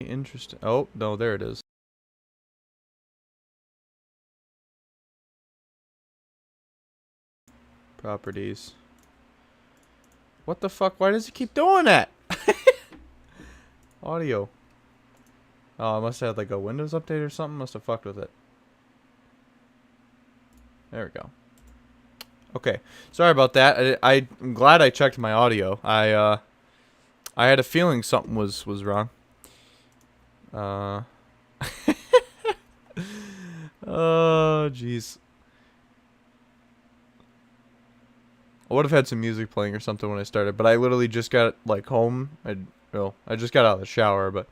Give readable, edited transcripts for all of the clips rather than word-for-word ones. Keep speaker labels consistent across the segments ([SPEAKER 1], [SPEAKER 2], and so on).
[SPEAKER 1] interesting. Oh, no, there it is. Properties. What the fuck? Why does it keep doing that? Audio. Oh, I must have had like a Windows update or something. Must have fucked with it. There we go. Okay. Sorry about that. I'm glad I checked my audio. I had a feeling something was wrong. Oh, jeez. I would have had some music playing or something when I started, but I literally just got like home. I just got out of the shower, but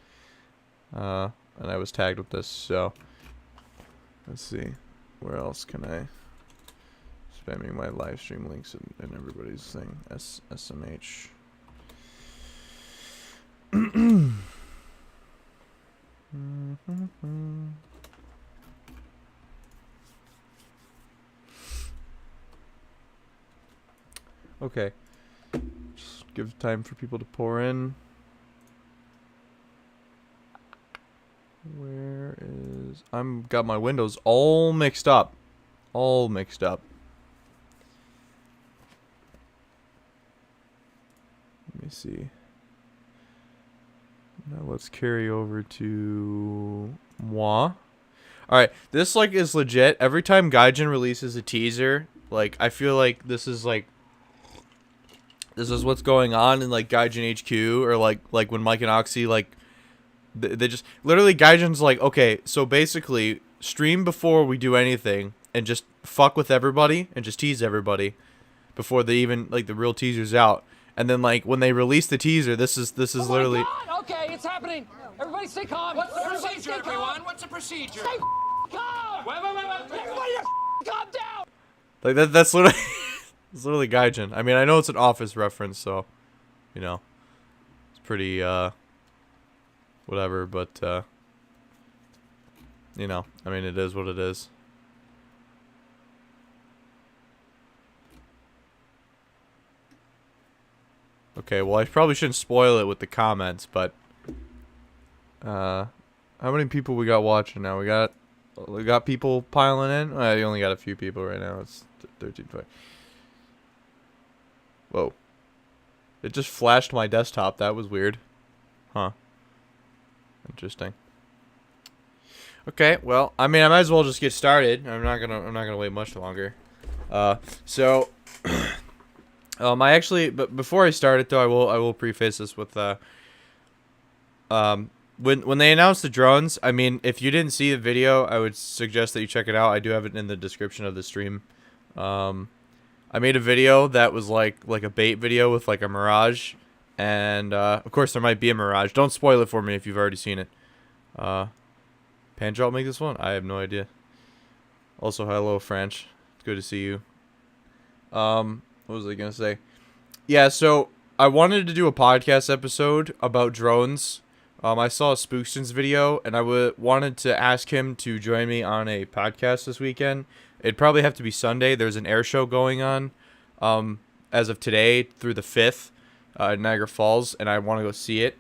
[SPEAKER 1] and I was tagged with this. So let's see, where else can I spamming my live stream links and everybody's thing? SMH. Okay. Just give time for people to pour in. Where is... I'm got my windows all mixed up. All mixed up. Let me see. Now let's carry over to moi. Alright, this like is legit. Every time Gaijin releases a teaser, like I feel like this is what's going on in like Gaijin HQ, or like when Mike and Oxy like they just literally Gaijin's like, okay, so basically stream before we do anything and just fuck with everybody and just tease everybody before they even like the real teaser's out. And then like when they release the teaser, this is literally
[SPEAKER 2] God! Okay, it's happening. Everybody stay calm.
[SPEAKER 3] What's the procedure, everyone? What's the procedure?
[SPEAKER 2] Stay calm.
[SPEAKER 3] Wait.
[SPEAKER 2] Everybody just calm down.
[SPEAKER 1] like that's literally it's literally Gaijin. I mean, I know it's an Office reference, so you know it's pretty whatever, but you know, I mean, it is what it is. Okay, well, I probably shouldn't spoil it with the comments, but how many people we got watching now? We got people piling in. Well, you only got a few people right now. It's 13. Whoa! It just flashed my desktop. That was weird. Huh? Interesting. Okay, well, I mean, I might as well just get started. I'm not gonna wait much longer. So. I actually, but before I start it though, I will preface this with when they announced the drones, I mean, if you didn't see the video, I would suggest that you check it out. I do have it in the description of the stream. I made a video that was like a bait video with like a Mirage, and of course there might be a Mirage. Don't spoil it for me if you've already seen it. Pandrop make this one? I have no idea. Also, hello French. It's good to see you. What was I gonna say? Yeah, so I wanted to do a podcast episode about drones. I saw Spookston's video, and I wanted to ask him to join me on a podcast this weekend. It'd probably have to be Sunday. There's an air show going on as of today through the 5th in Niagara Falls, and I want to go see it.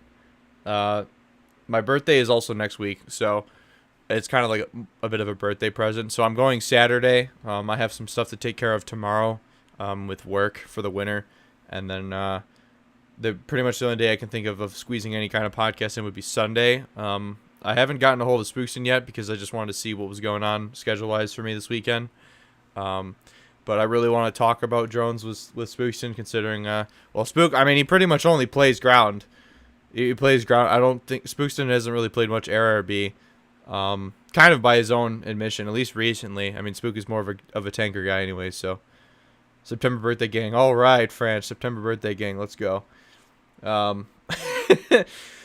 [SPEAKER 1] My birthday is also next week, so it's kind of like a bit of a birthday present. So I'm going Saturday. I have some stuff to take care of tomorrow. With work for the winter, and then pretty much the only day I can think of squeezing any kind of podcast in would be Sunday. I haven't gotten a hold of Spookston yet because I just wanted to see what was going on schedule-wise for me this weekend. But I really want to talk about drones with Spookston, considering well, Spook, I mean, he pretty much only plays ground. He plays ground. I don't think Spookston hasn't really played much air or B. Kind of by his own admission, at least recently. I mean, Spook is more of a tanker guy anyway, so. September birthday gang. All right, French. September birthday gang. Let's go.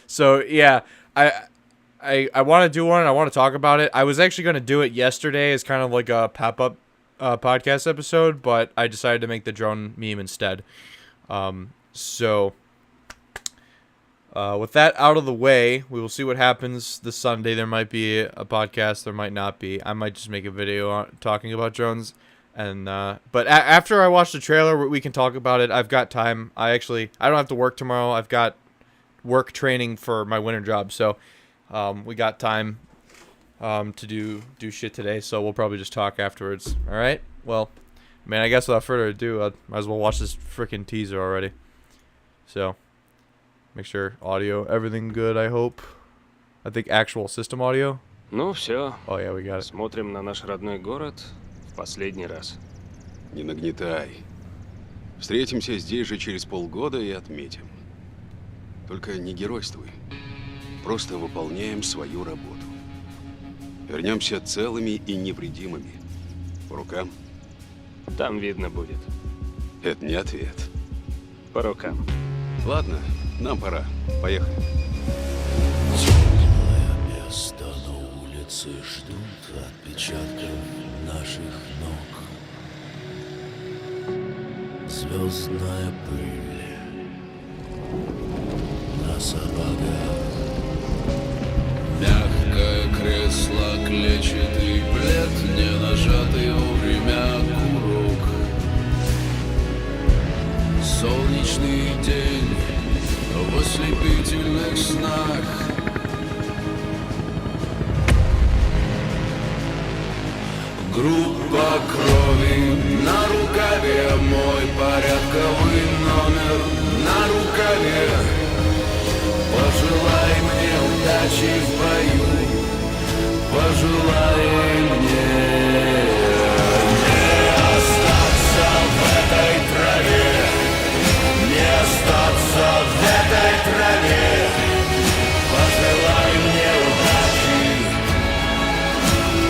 [SPEAKER 1] So yeah, I want to do one. I want to talk about it. I was actually going to do it yesterday as kind of like a pop-up podcast episode, but I decided to make the drone meme instead. So with that out of the way, we will see what happens this Sunday. There might be a podcast. There might not be. I might just make a video talking about drones. And but after I watch the trailer, we can talk about it. I've got time. I don't have to work tomorrow. I've got work training for my winter job, so We got time to do shit today, so we'll probably just talk afterwards. All right? Well, man, I guess without further ado, I might as well watch this freaking teaser already. So, make sure audio, everything good, I hope. I think actual system audio.
[SPEAKER 4] Ну все,
[SPEAKER 1] Oh yeah, we got it.
[SPEAKER 4] смотрим на наш родной город в последний раз.
[SPEAKER 5] Не нагнетай. Встретимся здесь же через полгода и отметим. Только не геройствуй. Просто выполняем свою работу. Вернемся целыми и невредимыми. По рукам?
[SPEAKER 4] Там видно будет.
[SPEAKER 5] Это не ответ.
[SPEAKER 4] По рукам.
[SPEAKER 5] Ладно, нам пора. Поехали.
[SPEAKER 6] Темное место, но улицы ждут отпечатков наших ног. Звездная пыль на сапогах. Мягкое кресло, клетчатый плед, не нажатый вовремя курок. Солнечный день в ослепительных снах. Группа крови на рукаве, мой порядковый номер на рукаве. Пожелай мне удачи в бою, пожелай мне не остаться в этой траве, не остаться в этой траве. Пожелай мне удачи,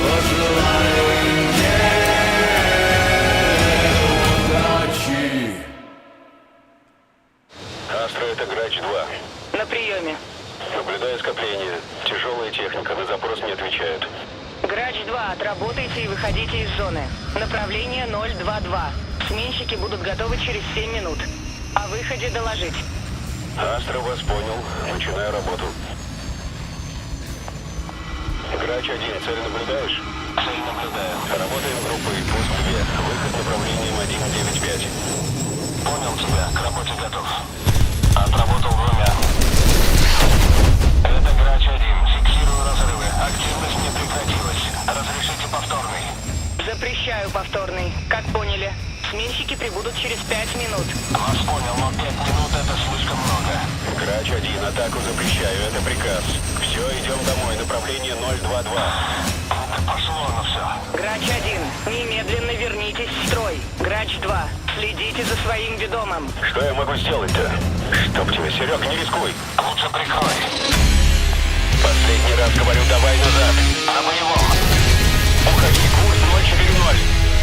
[SPEAKER 6] пожелай мне удачи.
[SPEAKER 7] Астра, это Грач-2.
[SPEAKER 8] На приеме.
[SPEAKER 7] Наблюдаю скопление. Тяжелая техника, на запрос не отвечают.
[SPEAKER 8] Грач-2, отработайте и выходите из зоны. Направление 022. Сменщики будут готовы через 7 минут. О выходе доложить.
[SPEAKER 7] Астра, вас понял. Начинаю работу. Грач-1, цель наблюдаешь? Цель наблюдаю. Работаем группой, пуск 2. Выход направлением 195. Понял тебя, к работе готов. Отработал 2. Это Грач-1, фиксирую разрывы. Активность не прекратилась. Разрешите повторный.
[SPEAKER 8] Запрещаю повторный. Как поняли? Сменщики прибудут через 5 минут.
[SPEAKER 7] Вас понял, но 5 минут это слишком много. Грач-1, атаку запрещаю, это приказ. Все, идем домой, направление 022. Да пошло оно все.
[SPEAKER 8] Грач-1, немедленно вернитесь в строй. Грач-2, следите за своим ведомым.
[SPEAKER 7] Что я могу сделать-то? Чтоб тебе, Серег, не рискуй. Лучше прикрой. Последний раз говорю, давай назад. На боевом. Уходи, курс 040.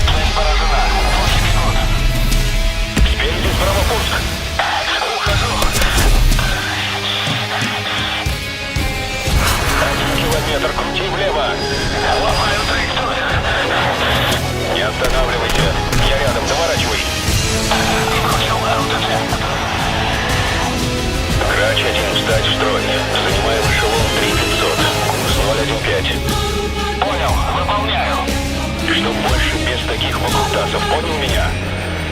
[SPEAKER 7] Цель поражена. Пусть бегут. Спереди справа пуск. Ухожу. 1 километр, крути влево. Ломаю траекторию. Не останавливайся. Я рядом, доворачивай. Бросил аутоте. Грач-1, встать в строй. Занимаем эшелон 3500. Курс 015. Понял, выполняю. Чтоб больше без таких выкрутасов, понял меня?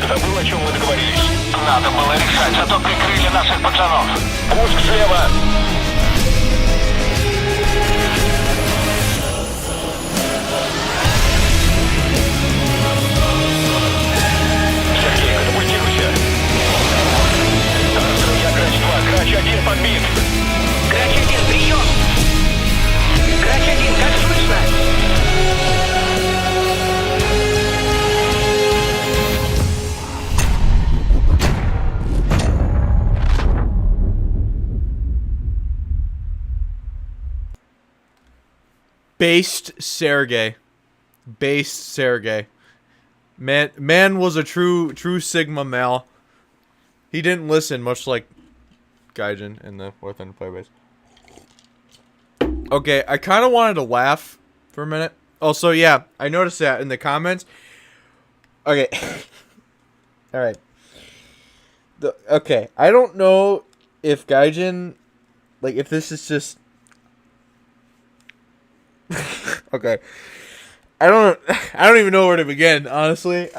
[SPEAKER 7] Забыл, о чем мы договорились? Надо было решать, а то прикрыли наших пацанов. Пуск слева. Сергей, катапультируйся. Я Грач-2, Грач-1 подбит.
[SPEAKER 8] Грач-1, прием! Грач-1, как слышно?
[SPEAKER 1] Based Sergey. Based Sergey. Man was a true Sigma male. He didn't listen, much like Gaijin in the Fourth End Playbase. Okay, I kind of wanted to laugh for a minute. Also, yeah, I noticed that in the comments. Okay. Alright. Okay, I don't know if Gaijin, like, if this is just... Okay. I don't even know where to begin, honestly.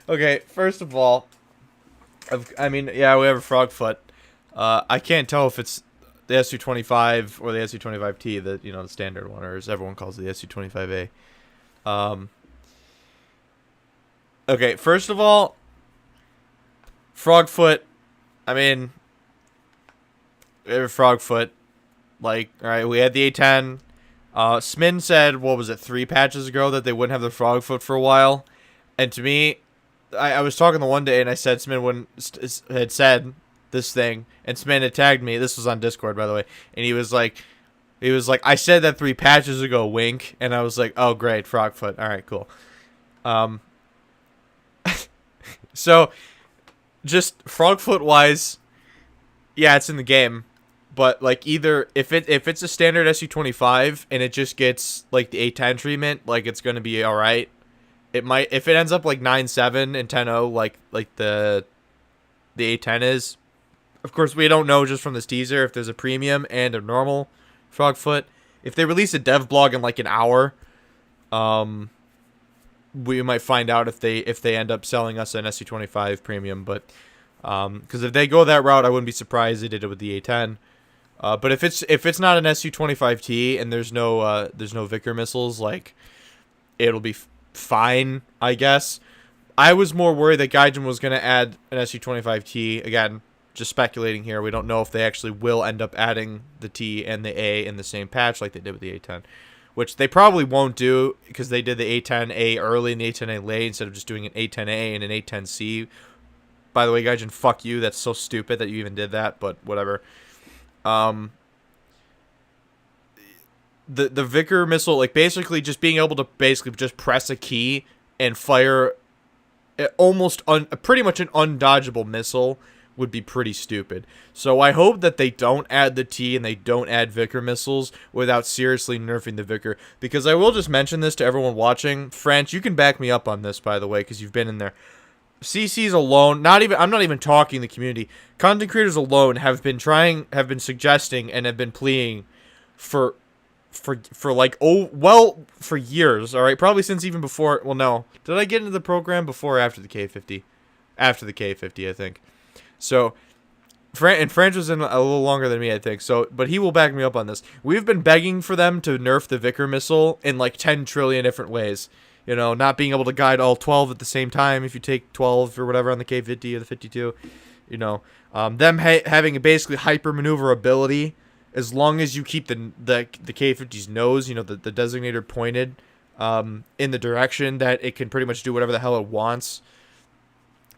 [SPEAKER 1] Okay, first of all, I mean, yeah, we have a Frogfoot. I can't tell if it's the SU-25 or the SU-25T, the standard one, or as everyone calls it, the SU-25A. Okay, first of all, Frogfoot. I mean, Frogfoot. Like, all right, we had the A10. Smin said, what was it, 3 patches ago, that they wouldn't have the Frogfoot for a while. And to me, I was talking the one day, and I said Smin had said this thing, and Smin had tagged me. This was on Discord, by the way. And he was like, I said that 3 patches ago, wink. And I was like, oh, great, Frogfoot. All right, cool. So, just Frogfoot-wise, yeah, it's in the game. But, like, either, if it's a standard SU-25 and it just gets, like, the A10 treatment, like, it's going to be alright. It might, if it ends up, like, 9.7 and 10.0, like the A10 is. Of course, we don't know just from this teaser if there's a premium and a normal Frogfoot. If they release a dev blog in, like, an hour, we might find out if they end up selling us an SU-25 premium. But, because if they go that route, I wouldn't be surprised they did it with the A10. But if it's not an SU-25T and there's no Vickers missiles, like, it'll be fine, I guess. I was more worried that Gaijin was going to add an SU-25T. Again, just speculating here. We don't know if they actually will end up adding the T and the A in the same patch like they did with the A10, which they probably won't do because they did the A10A early and the A10A late instead of just doing an A10A and an A10C. By the way, Gaijin, fuck you. That's so stupid that you even did that, but whatever. The Vickers missile, like, basically just being able to basically just press a key and fire pretty much an undodgeable missile would be pretty stupid. So I hope that they don't add the T and they don't add Vickers missiles without seriously nerfing the Vickers. Because I will just mention this to everyone watching. French, you can back me up on this, by the way, because you've been in there. CCs alone, I'm not even talking the community. Content creators alone have been suggesting and have been pleading for years, all right? Probably since even before, well, no. Did I get into the program before or after the K50? After the K50, I think. So, Franch was in a little longer than me, I think. So, but he will back me up on this. We've been begging for them to nerf the Vickers missile in like 10 trillion different ways. You know, not being able to guide all 12 at the same time if you take 12 or whatever on the K50 or the 52. You know, them having a basically hyper maneuverability as long as you keep the K50's nose, you know, the designator pointed in the direction that it can pretty much do whatever the hell it wants.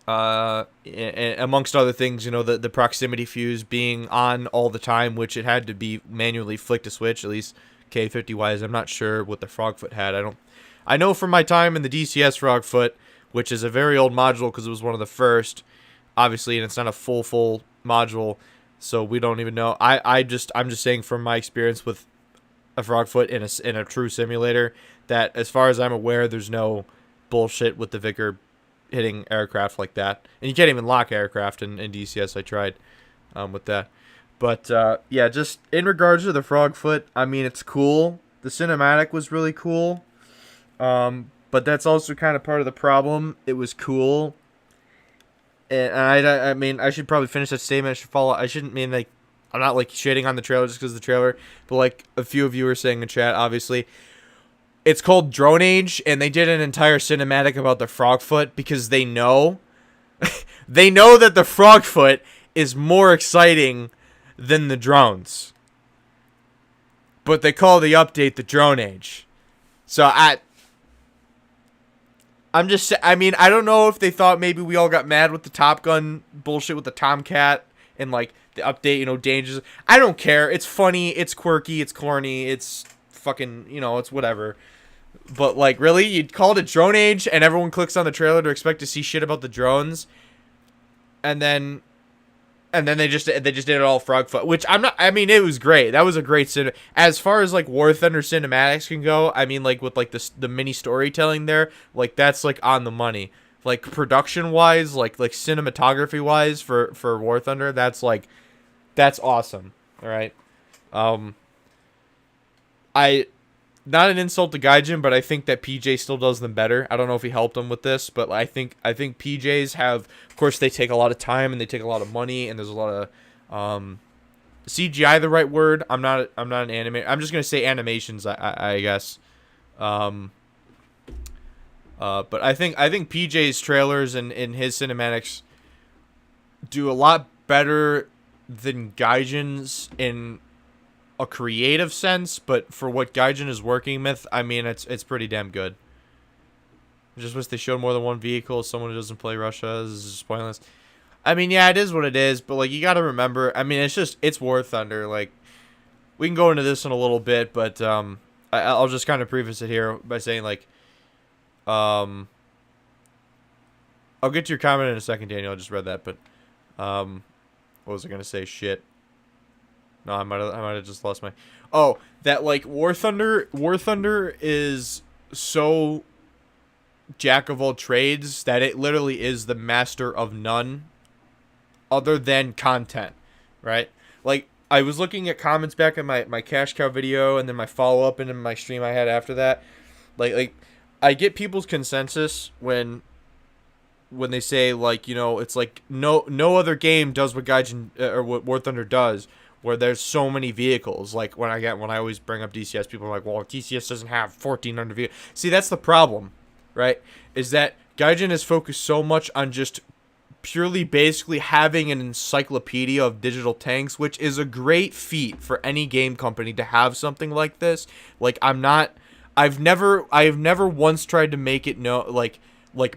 [SPEAKER 1] And amongst other things, you know, the proximity fuse being on all the time, which it had to be manually flick to switch, at least K50 wise. I'm not sure what the Frogfoot had. I know from my time in the DCS Frogfoot, which is a very old module because it was one of the first, obviously, and it's not a full module, so we don't even know. I'm just saying from my experience with a Frogfoot in a true simulator that, as far as I'm aware, there's no bullshit with the Vickers hitting aircraft like that, and you can't even lock aircraft in DCS. I tried with that, but yeah, just in regards to the Frogfoot, I mean, it's cool. The cinematic was really cool. But that's also kind of part of the problem. It was cool. And I mean, I should probably finish that statement. I shouldn't mean, like, I'm not, like, shitting on the trailer just because of the trailer. But, like, a few of you were saying in chat, obviously. It's called Drone Age, and they did an entire cinematic about the Frogfoot because they know. They know that the Frogfoot is more exciting than the drones. But they call the update the Drone Age. So, I mean, I don't know if they thought maybe we all got mad with the Top Gun bullshit with the Tomcat and, like, the update, you know, dangers. I don't care. It's funny. It's quirky. It's corny. It's fucking, you know, it's whatever. But, like, really? You called it Drone Age and everyone clicks on the trailer to expect to see shit about the drones. And then they just did it all Frogfoot, which I mean, it was great. That was a great as far as, like, War Thunder cinematics can go. I mean, like, with, like, the mini storytelling there, like, that's, like, on the money. Like, production wise, like cinematography wise for War Thunder, that's awesome. All right. Not an insult to Gaijin, but I think that PJ still does them better. I don't know if he helped them with this, but I think PJs have, of course, they take a lot of time and they take a lot of money, and there's a lot of CGI the right word? I'm not an animator. I'm just gonna say animations. I guess. But I think PJ's trailers and his cinematics do a lot better than Gaijin's in a creative sense. But for what Gaijin is working with, I mean, it's pretty damn good. I just wish they showed more than one vehicle. Someone who doesn't play Russia is just pointless. I mean, yeah, it is what it is, but, like, you gotta remember, I mean, it's War Thunder, like, we can go into this in a little bit, but, I'll just kind of preface it here by saying, like, I'll get to your comment in a second, Daniel, I just read that, but, what was I gonna say? Shit. No, I might have just lost my, oh, that, like, War Thunder is so jack of all trades that it literally is the master of none other than content, right? Like, I was looking at comments back in my cash cow video and then my follow-up and in my stream I had after that. Like I get people's consensus when they say, like, you know, it's like no other game does what Gaijin or what War Thunder does, where there's so many vehicles. Like, when I always bring up DCS, people are like, well, DCS doesn't have 1,400 vehicles. See, that's the problem, right? Is that Gaijin is focused so much on just purely basically having an encyclopedia of digital tanks, which is a great feat for any game company to have something like this. Like, I've never once tried to make it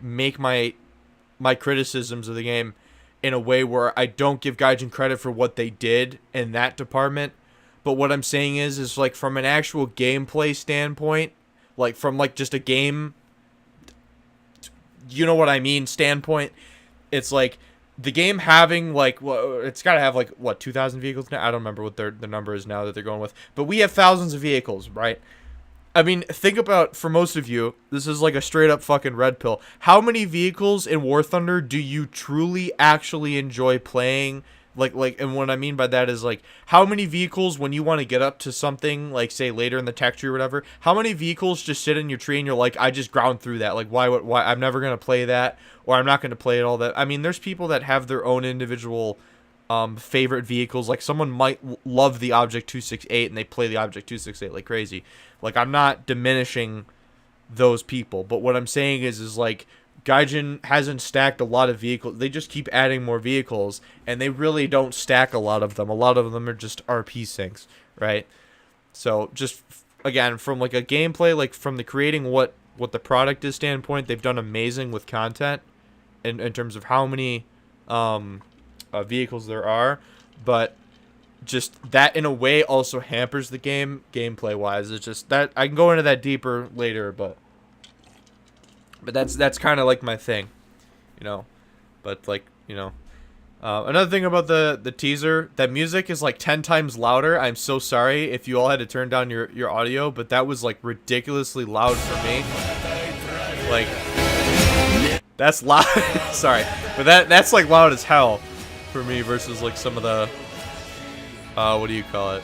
[SPEAKER 1] make my criticisms of the game in a way where I don't give Gaijin credit for what they did in that department. But what I'm saying is like, from an actual gameplay standpoint, like from like just a game, you know what I mean, standpoint, it's like the game having like, well, it's got to have like, what, 2,000 vehicles now? I don't remember what the number is now that they're going with, but we have thousands of vehicles, right? I mean, think about, for most of you, this is like a straight up fucking red pill. How many vehicles in War Thunder do you truly actually enjoy playing? Like, and what I mean by that is, like, how many vehicles, when you want to get up to something, like, say, later in the tech tree or whatever, how many vehicles just sit in your tree and you're like, I just ground through that. Like, why, I'm never going to play that, or I'm not going to play it all that. I mean, there's people that have their own individual favorite vehicles. Like, someone might love the Object 268 and they play the Object 268 like crazy. Like, I'm not diminishing those people, but what I'm saying is like, Gaijin hasn't stacked a lot of vehicles. They just keep adding more vehicles, and they really don't stack a lot of them. A lot of them are just RP sinks, right? So, just, again, from, like, a gameplay, like, from the creating what the product is standpoint, they've done amazing with content in terms of how many vehicles there are, but just that, in a way, also hampers the game, gameplay-wise. It's just that, I can go into that deeper later, but that's kind of like my thing, you know. But, like, you know, another thing about the teaser, that music is like 10 times louder. I'm so sorry if you all had to turn down your audio, but that was like ridiculously loud for me. Like, that's loud. Sorry, but that's like loud as hell for me versus like some of the what do you call it,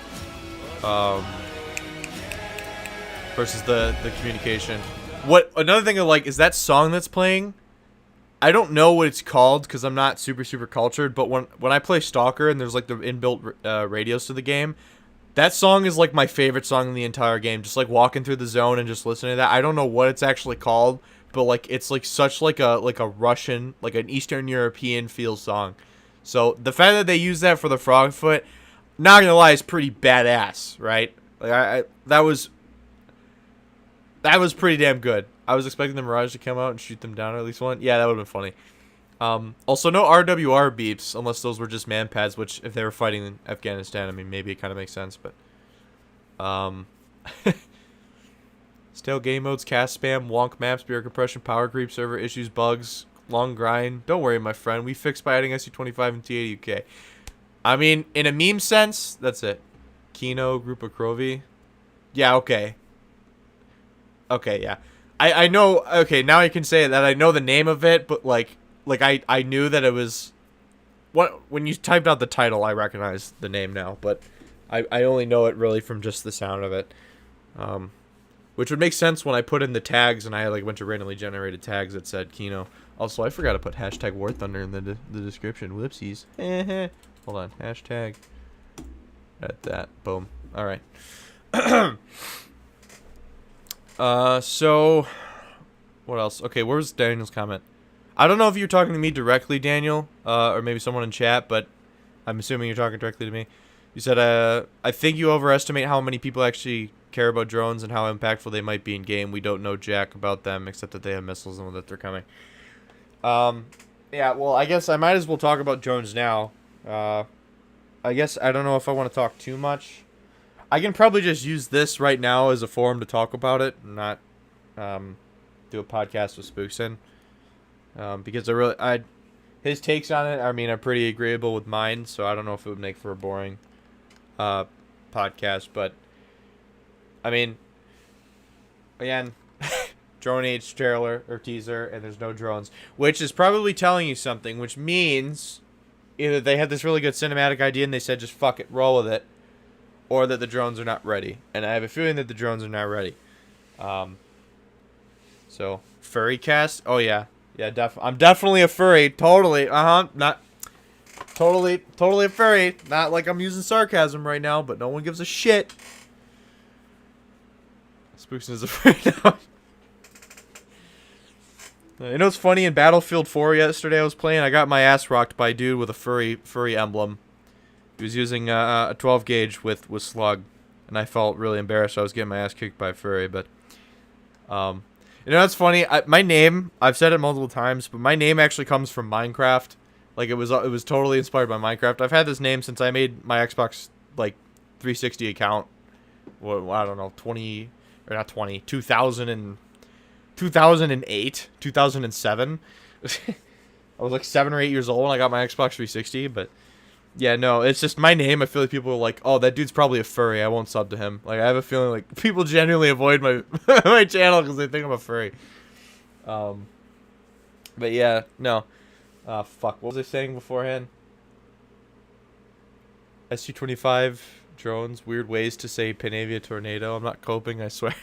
[SPEAKER 1] versus the communication. What, another thing I like is that song that's playing. I don't know what it's called because I'm not super cultured, but when I play Stalker and there's like the inbuilt radios to the game, that song is like my favorite song in the entire game. Just like walking through the zone and just listening to that. I don't know what it's actually called, but like it's like such like a Russian, like an Eastern European feel song. So the fact that they use that for the Frogfoot, not gonna lie, is pretty badass, right? Like that was pretty damn good. I was expecting the Mirage to come out and shoot them down, or at least one. Yeah, that would have been funny. Also, no RWR beeps, unless those were just man pads, which, if they were fighting in Afghanistan, I mean, maybe it kind of makes sense, but... Stale game modes, cast spam, wonk maps, beer compression, power creep, server issues, bugs, long grind. Don't worry, my friend. We fixed by adding SU25 and T80UK. I mean, in a meme sense, that's it. Kino, Group of Krovi. Yeah, okay. Okay, yeah. I know, okay, now I can say that I know the name of it, but like I knew that it was, when you typed out the title, I recognized the name now, but I only know it really from just the sound of it. Which would make sense when I put in the tags and I had like a bunch of randomly generated tags that said Kino. Also, I forgot to put hashtag War Thunder in the description. Whoopsies. Hold on, hashtag At that. Boom. All right. So what else? Okay, where's Daniel's comment? I don't know if you're talking to me directly, Daniel, or maybe someone in chat, but I'm assuming you're talking directly to me. You said, I think you overestimate how many people actually care about drones and how impactful they might be in game. We don't know jack about them except that they have missiles and that they're coming. Yeah, well, I guess I might as well talk about drones now. I guess I don't know if I want to talk too much. I can probably just use this right now as a forum to talk about it, and not do a podcast with Spooks in. Because his takes on it, I mean, are pretty agreeable with mine, so I don't know if it would make for a boring podcast, but I mean, again, Drone Age trailer or teaser, and there's no drones, which is probably telling you something, which means either they had this really good cinematic idea and they said just fuck it, roll with it, or that the drones are not ready. And I have a feeling that the drones are not ready. So, furry cast? Oh, yeah. Yeah, I'm definitely a furry. Totally. Not... Totally a furry. Not like I'm using sarcasm right now, but no one gives a shit. Spookson is a furry now. You know what's funny? In Battlefield 4 yesterday I was playing, I got my ass rocked by a dude with a furry emblem. He was using a 12 gauge with slug, and I felt really embarrassed. I was getting my ass kicked by a furry, but you know what's funny? My name, I've said it multiple times, but my name actually comes from Minecraft. Like it was totally inspired by Minecraft. I've had this name since I made my Xbox like 360 account. Well, I don't know, 2008, 2007. I was like 7 or 8 years old when I got my Xbox 360, but yeah, no, it's just my name. I feel like people are like, oh, that dude's probably a furry. I won't sub to him. Like, I have a feeling like people genuinely avoid my my channel because they think I'm a furry. But yeah, no. Fuck, what was I saying beforehand? SU-25 drones, weird ways to say Panavia tornado. I'm not coping, I swear.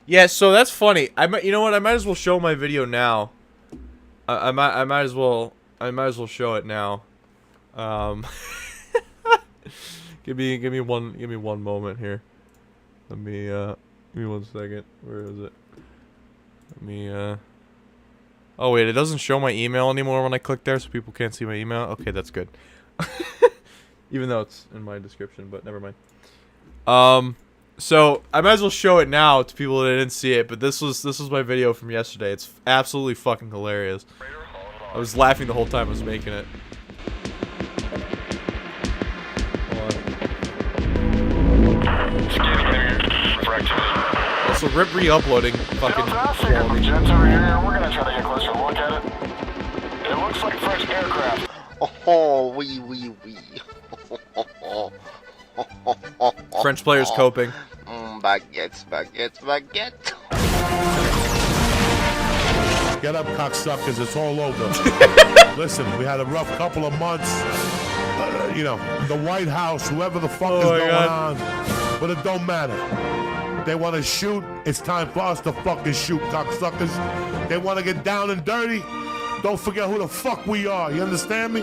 [SPEAKER 1] Yeah, so that's funny. You know what? I might as well show my video now. I might as well show it now. Give me one moment here. Give me 1 second. Where is it? Let me Oh wait, it doesn't show my email anymore when I click there, so people can't see my email. Okay, that's good. Even though it's in my description, but never mind. So I might as well show it now to people that didn't see it, but this was my video from yesterday. It's absolutely fucking hilarious. I was laughing the whole time I was making it. Also, rip re-uploading fucking quality.
[SPEAKER 7] Jets over here. We're gonna try to get a closer look at it. It looks like French aircraft.
[SPEAKER 9] Oh, wee.
[SPEAKER 1] French players coping.
[SPEAKER 9] Baguettes.
[SPEAKER 6] Get up, cocksuckers. It's all over. Listen, we had a rough couple of months. You know, the White House, whoever the fuck is going on. But it don't matter. They want to shoot. It's time for us to fucking shoot, cocksuckers. They want to get down and dirty. Don't forget who the fuck we are. You understand me?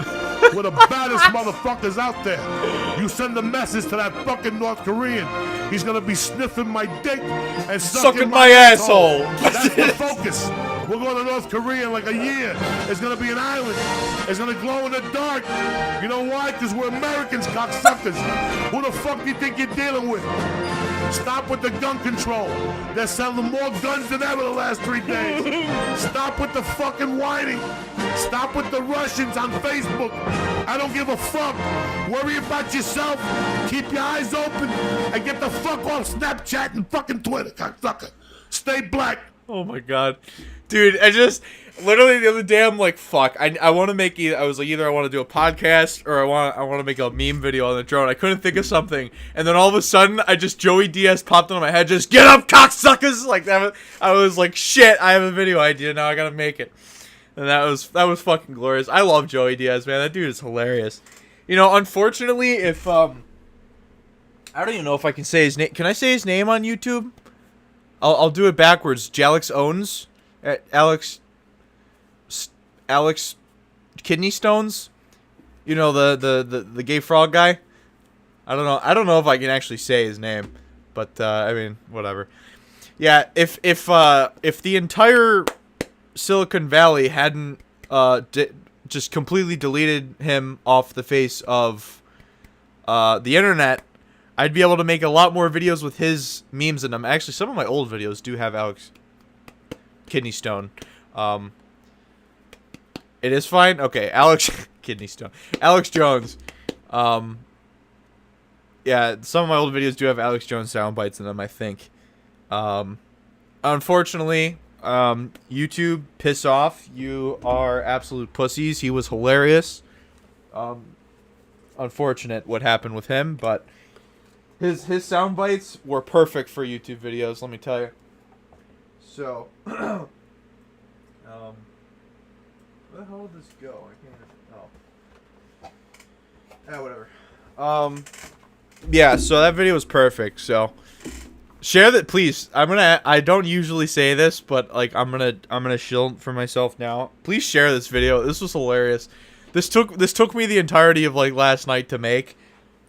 [SPEAKER 6] We're the baddest motherfuckers out there. You send a message to that fucking North Korean. He's gonna be sniffing my dick and sucking my asshole. That's the focus. We're going to North Korea in like a year. It's gonna be an island. It's gonna glow in the dark. You know why? Because we're Americans, cocksuckers. Who the fuck do you think you're dealing with? Stop with the gun control. They're selling more guns than ever the last 3 days. Stop with the fucking whining. Stop with the Russians on Facebook. I don't give a fuck. Worry about yourself. Keep your eyes open. And get the fuck off Snapchat and fucking Twitter, cocksucker. Stay black.
[SPEAKER 1] Oh my god. Dude, I just... Literally the other day, I'm like, fuck. I want to make either. I was like, either I want to do a podcast or I want to make a meme video on the drone. I couldn't think of something, and then all of a sudden, Joey Diaz popped into my head. Just get up, cocksuckers! Like that. I was like, shit. I have a video idea now. I gotta make it. And that was fucking glorious. I love Joey Diaz, man. That dude is hilarious. You know, unfortunately, if I don't even know if I can say his name. Can I say his name on YouTube? I'll do it backwards. Jalix Owns, Alex Kidney Stones, you know, the gay frog guy. I don't know if I can actually say his name, but I mean, whatever. Yeah, if the entire Silicon Valley hadn't just completely deleted him off the face of the internet, I'd be able to make a lot more videos with his memes in them. Actually, some of my old videos do have Alex Kidney Stone. It is fine. Okay, Alex Kidney Stone. Alex Jones. Yeah, some of my old videos do have Alex Jones sound bites in them, I think. Unfortunately, YouTube, piss off. You are absolute pussies. He was hilarious. Unfortunate what happened with him, but his sound bites were perfect for YouTube videos, let me tell you. So, where the hell did this go? I can't even, whatever. Yeah, so that video was perfect. So share that, please. I don't usually say this, but like I'm gonna shield for myself now. Please share this video. This was hilarious. This took me the entirety of like last night to make.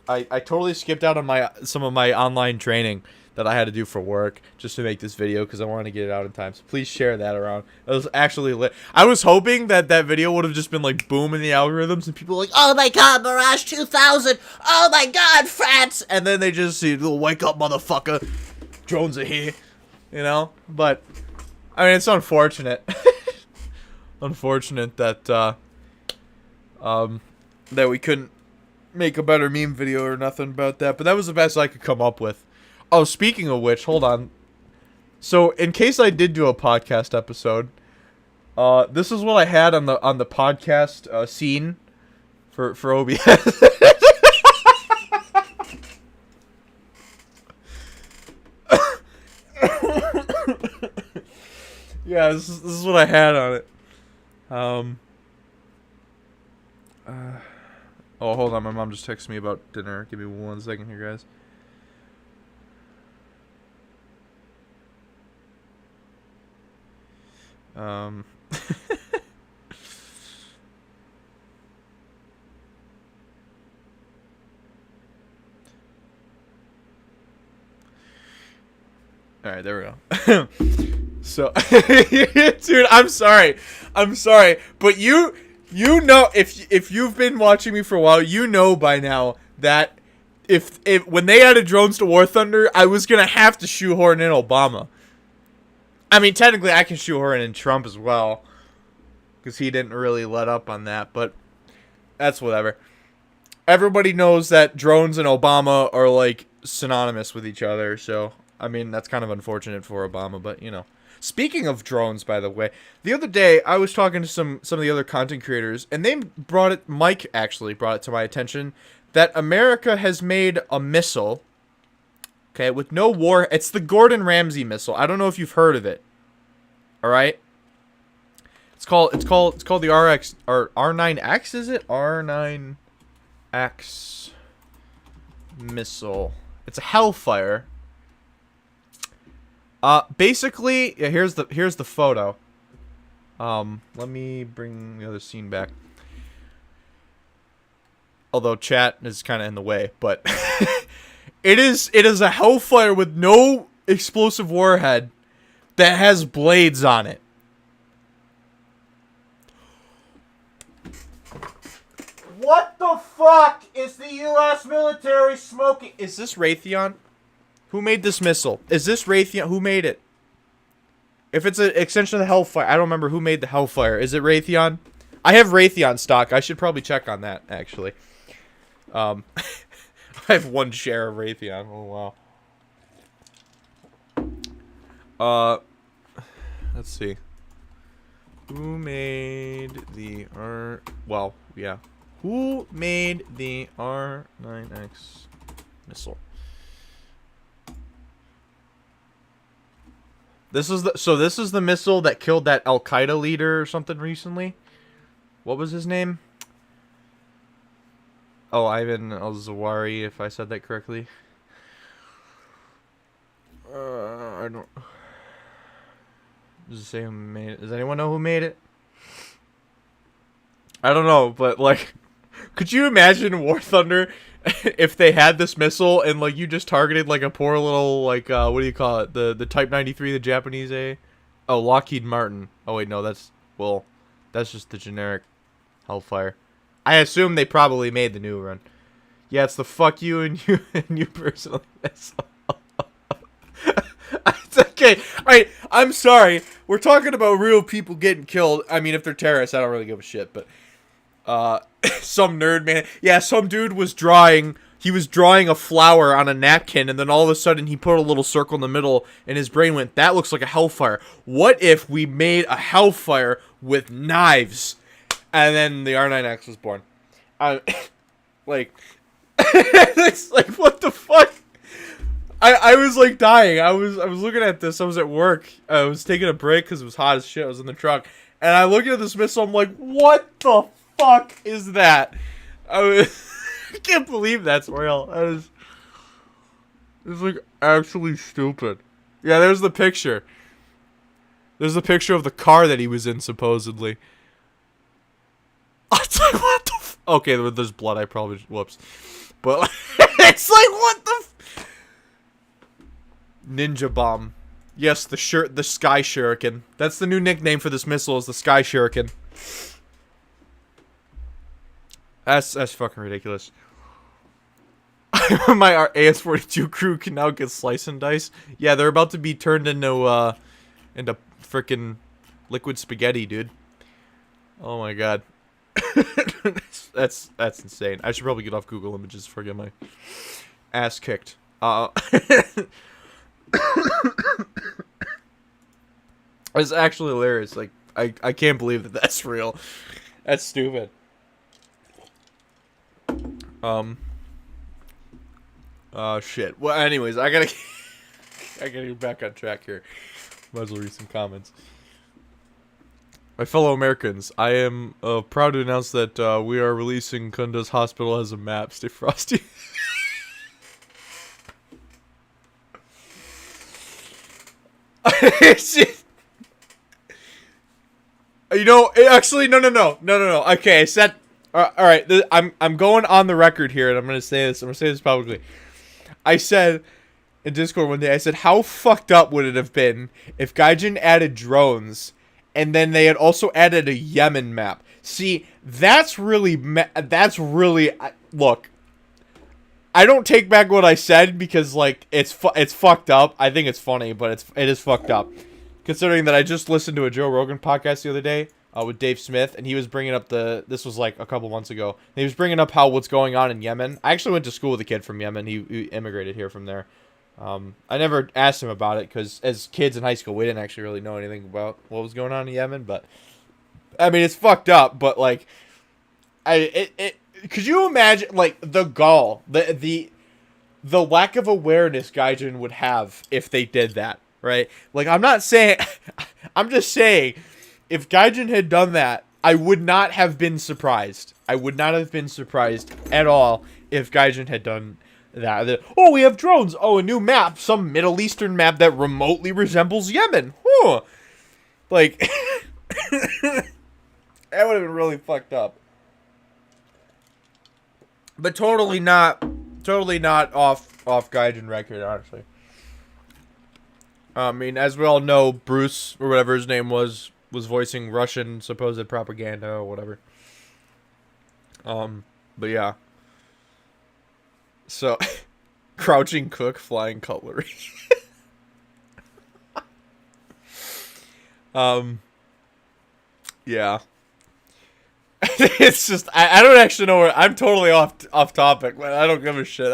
[SPEAKER 1] I totally skipped out on some of my online training that I had to do for work just to make this video because I wanted to get it out in time. So please share that around. It was actually lit. I was hoping that video would have just been like boom in the algorithms and people were like, oh my god, Mirage 2000, oh my god, frats, and then they just see, wake up, motherfucker, drones are here, you know. But I mean, it's unfortunate. Unfortunate that that we couldn't make a better meme video or nothing about that, but that was the best I could come up with. Oh, speaking of which, hold on. So, in case I did do a podcast episode, this is what I had on the podcast scene for OBS. Yeah, this is what I had on it. Oh, hold on, my mom just texted me about dinner. Give me 1 second here, guys. Alright, there we go. So, dude, I'm sorry, but you know, if you've been watching me for a while, you know by now that if when they added drones to War Thunder, I was gonna have to shoehorn in Obama. I mean, technically, I can shoehorn in Trump as well, because he didn't really let up on that, but that's whatever. Everybody knows that drones and Obama are, like, synonymous with each other, so, I mean, that's kind of unfortunate for Obama, but, you know. Speaking of drones, by the way, the other day, I was talking to some of the other content creators, and Mike actually brought it to my attention, that America has made a missile, okay, with no war. It's the Gordon Ramsay missile. I don't know if you've heard of it. All right. It's called the RX or R9X. Is it R9X missile? It's a Hellfire. Basically, yeah, here's the photo. Let me bring the other scene back. Although chat is kind of in the way, but it is a Hellfire with no explosive warhead that has blades on it. What the fuck is the U.S. military smoking? Is this Raytheon? Who made this missile? Is this Raytheon? Who made it? If it's an extension of the Hellfire, I don't remember who made the Hellfire. Is it Raytheon? I have Raytheon stock. I should probably check on that, actually. I have 1 share of Raytheon. Oh, wow. Let's see. Who made the well, yeah. Who made the R9X missile? This is the missile that killed that Al-Qaeda leader or something recently. What was his name? Oh, Ivan al-Zawahiri, if I said that correctly. I don't. Does it say who made it? Does anyone know who made it? I don't know, but like, could you imagine War Thunder if they had this missile and like you just targeted like a poor little like what do you call it, the Type 93, the Japanese Lockheed Martin. Oh wait, no, that's just the generic Hellfire. I assume they probably made the new one. Yeah, it's the fuck you and you personally. It's okay. Alright, I'm sorry. We're talking about real people getting killed. I mean, if they're terrorists, I don't really give a shit, but some nerd man. Yeah, some dude was drawing a flower on a napkin, and then all of a sudden he put a little circle in the middle, and his brain went, that looks like a Hellfire. What if we made a Hellfire with knives? And then the R9X was born. Like, it's like, what the fuck? I was like dying. I was looking at this. I was at work. I was taking a break because it was hot as shit. I was in the truck, and I looked at this missile. I'm like, what the fuck is that? I can't believe that's real. It's like actually stupid. Yeah, there's the picture. There's the picture of the car that he was in, supposedly. It's like, what the okay, there's blood. I probably... Whoops. But, it's like, what the Ninja Bomb. Yes, the Sky Shuriken. That's the new nickname for this missile, is the Sky Shuriken. That's fucking ridiculous. My AS-42 crew can now get slice and dice. Yeah, they're about to be turned into freaking liquid spaghetti, dude. Oh my god. That's insane. I should probably get off Google Images before I get my ass kicked. It's actually hilarious. Like, I can't believe that that's real. That's stupid. Shit. Well, anyways, I gotta get back on track here. Might as well read some comments. My fellow Americans, I am proud to announce that we are releasing Kunda's Hospital as a map. Stay frosty. You know, actually, no. Okay, I said, all right. I'm going on the record here, and I'm gonna say this. I'm gonna say this publicly. I said in Discord one day, I said, how fucked up would it have been if Gaijin added drones, and then they had also added a Yemen map? See, that's really look. I don't take back what I said because like it's fucked up. I think it's funny, but it is fucked up. Considering that I just listened to a Joe Rogan podcast the other day with Dave Smith, and he was bringing up this was like a couple months ago. And he was bringing up what's going on in Yemen. I actually went to school with a kid from Yemen. He immigrated here from there. I never asked him about it because as kids in high school, we didn't actually really know anything about what was going on in Yemen. But I mean, it's fucked up. But like, could you imagine like the gall, the lack of awareness Gaijin would have if they did that, right? Like, I'm not saying, I'm just saying, if Gaijin had done that, I would not have been surprised. I would not have been surprised at all if Gaijin had done that. Oh, we have drones. Oh, a new map. Some Middle Eastern map that remotely resembles Yemen. Whew. Like, that would have been really fucked up. But totally not off Gaijin record, honestly. I mean, as we all know, Bruce, or whatever his name was voicing Russian supposed propaganda or whatever. But yeah. So, crouching cook, flying cutlery. Yeah. It's just, I don't actually know where, I'm totally off topic, but I don't give a shit.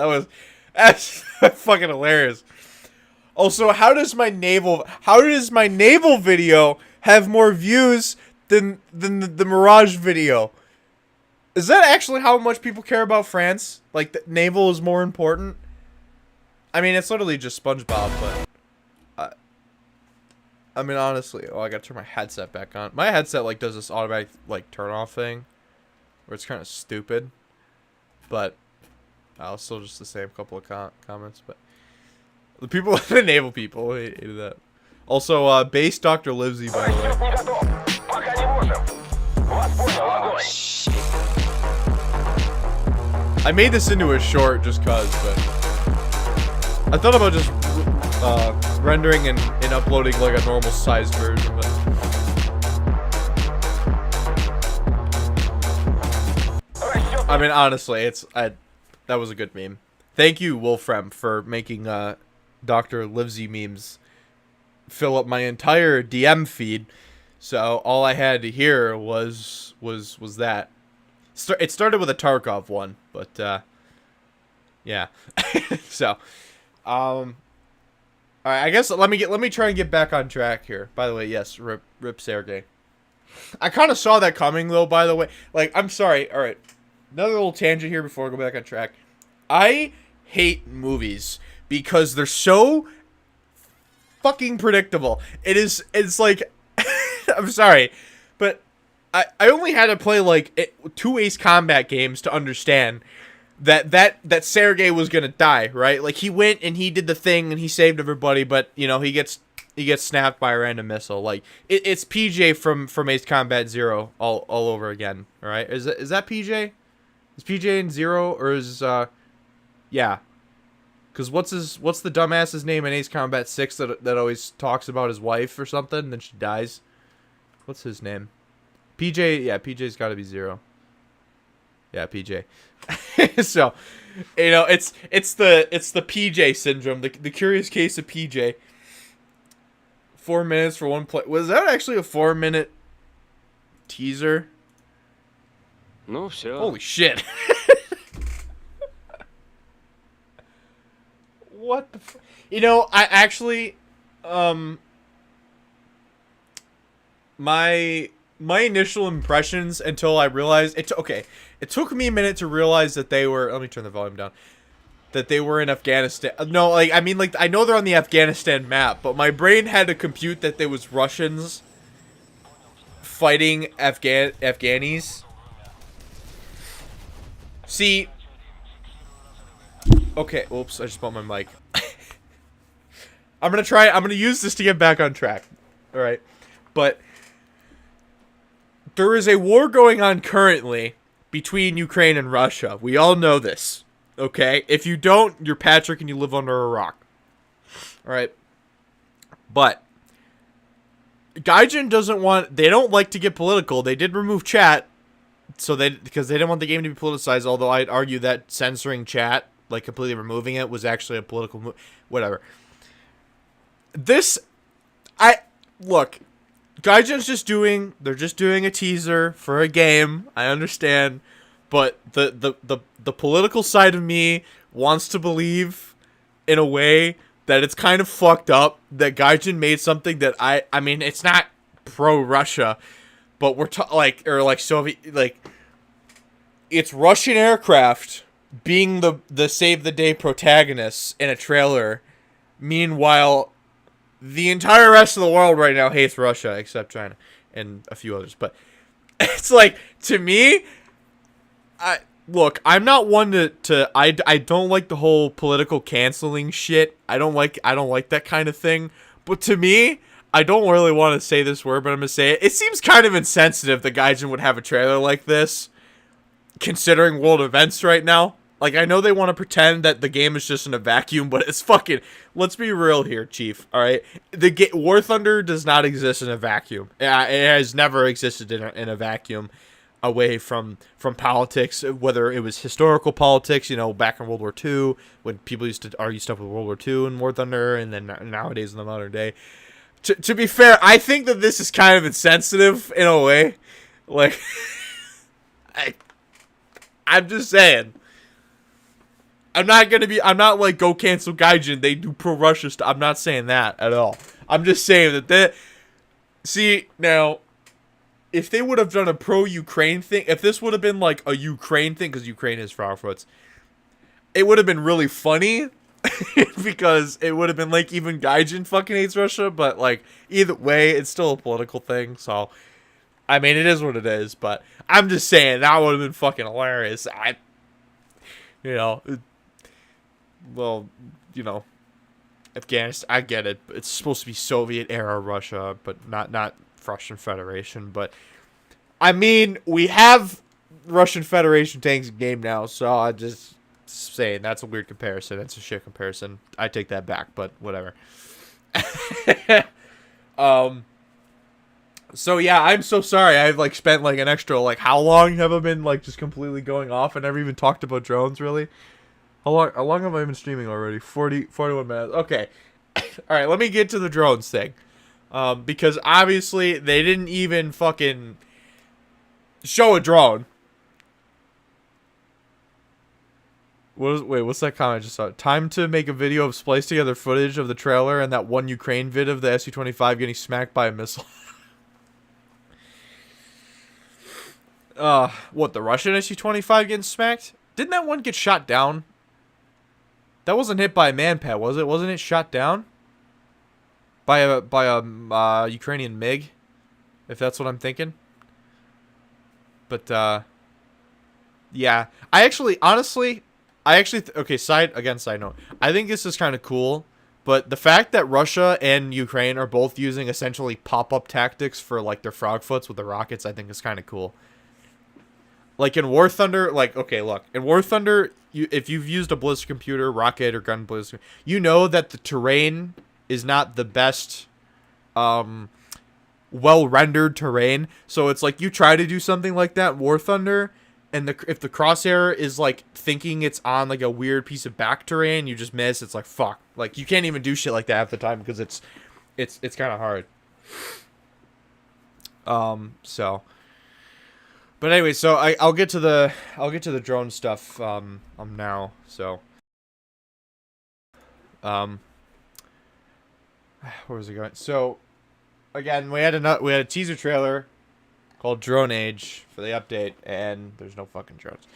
[SPEAKER 1] That's fucking hilarious. Also, how does my naval video have more views than the Mirage video? Is that actually how much people care about France? Like, the naval is more important? I mean, it's literally just SpongeBob, but I mean, honestly, I gotta turn my headset back on. My headset, like, does this automatic, like, turn-off thing, where it's kind of stupid, but I'll still just the same couple of comments, but the people, the naval people, hated that. Also, base Dr. Livesey, by the way. I made this into a short just cause, but I thought about just rendering and uploading like a normal sized version, but I mean, honestly, that was a good meme. Thank you, Wolfram, for making Dr. Livesey memes fill up my entire DM feed. So all I had to hear was that. It started with a Tarkov one, but yeah. So, all right. I guess let me try and get back on track here. By the way, yes, rip Sergey. I kind of saw that coming though. By the way, like, I'm sorry. All right, another little tangent here before I go back on track. I hate movies because they're so fucking predictable. It's like, I'm sorry, but I only had to play like 2 Ace Combat games to understand that Sergey was gonna die, right? Like, he went and he did the thing and he saved everybody, but you know, he gets snapped by a random missile. Like, it's PJ from Ace Combat 0 all over again. All right, is that PJ? Is PJ in 0 or is yeah? Because what's the dumbass's name in Ace Combat 6 that always talks about his wife or something and then she dies? What's his name? PJ, yeah, PJ's got to be 0. Yeah, PJ. So, you know, it's the PJ syndrome, the curious case of PJ. 4 minutes for one play. Was that actually a 4-minute teaser?
[SPEAKER 4] Ну, все.
[SPEAKER 1] Holy shit. What the you know, I actually my initial impressions until I realized it took me a minute to realize that they were, let me turn the volume down, that they were in Afghanistan. No, like, I mean, like, I know they're on the Afghanistan map, but my brain had to compute that there was Russians fighting Afghanis. See, okay, oops, I just bumped my mic. I'm gonna use this to get back on track. Alright. But there is a war going on currently between Ukraine and Russia. We all know this. Okay? If you don't, you're Patrick and you live under a rock. Alright. But Gaijin they don't like to get political. They did remove chat because they didn't want the game to be politicized, although I'd argue that censoring chat, like completely removing it, was actually a political move. Whatever. Look, Gaijin's they're just doing a teaser for a game. I understand, but the political side of me wants to believe in a way that it's kind of fucked up that Gaijin made something that I mean, it's not pro-Russia, but we're like Soviet, like, it's Russian aircraft being the save the day protagonists in a trailer. Meanwhile, the entire rest of the world right now hates Russia, except China and a few others. But it's like, to me, look, I'm not one I don't like the whole political canceling shit. I don't like that kind of thing. But to me, I don't really want to say this word, but I'm gonna say it. It seems kind of insensitive that Gaijin would have a trailer like this, considering world events right now. Like, I know they want to pretend that the game is just in a vacuum, but it's fucking... Let's be real here, Chief, alright? War Thunder does not exist in a vacuum. It has never existed in a vacuum away from politics, whether it was historical politics, you know, back in World War II, when people used to argue stuff with World War II and War Thunder, and then nowadays in the modern day. To be fair, I think that this is kind of insensitive in a way. Like, I'm just saying. I'm not like, go cancel Gaijin, they do pro-Russia stuff. I'm not saying that at all. I'm just saying that see, now, if they would have done a pro-Ukraine thing, if this would have been like a Ukraine thing, because Ukraine is Frogfoots, it would have been really funny, because it would have been like, even Gaijin fucking hates Russia, but like, either way, it's still a political thing, so, I mean, it is what it is, but I'm just saying, that would have been fucking hilarious. Well, you know, Afghanistan, I get it. It's supposed to be Soviet-era Russia, but not Russian Federation. But, I mean, we have Russian Federation tanks in game now, so I just saying that's a weird comparison. It's a shit comparison. I take that back, but whatever. So yeah, I'm so sorry. I've like spent like an extra like how long have I been like just completely going off and never even talked about drones really? How long have I been streaming already? 41 minutes. Okay. All right, let me get to the drones thing. Because obviously they didn't even fucking show a drone. Wait, what's that comment I just saw? Time to make a video of spliced together footage of the trailer and that one Ukraine vid of the Su-25 getting smacked by a missile. What, the Russian Su-25 getting smacked? Didn't that one get shot down? That wasn't hit by a manpad, was it? Wasn't it shot down? By a Ukrainian MiG? If that's what I'm thinking. But, yeah. Honestly, okay, side note. I think this is kind of cool, but the fact that Russia and Ukraine are both using essentially pop-up tactics for, like, their Frogfoots with the rockets, I think is kind of cool. Like, in War Thunder, like, okay, look. In War Thunder, if you've used a ballistic computer, rocket, or gun ballistic, you know that the terrain is not the best, well-rendered terrain. So it's like, you try to do something like that in War Thunder, and if the crosshair is, like, thinking it's on, like, a weird piece of back terrain, you just miss, it's like, fuck. Like, you can't even do shit like that half the time, because it's kind of hard. So... But anyway, so I'll get to the drone stuff now. So where was it going? So again, we had a teaser trailer called Drone Age for the update, and there's no fucking drones.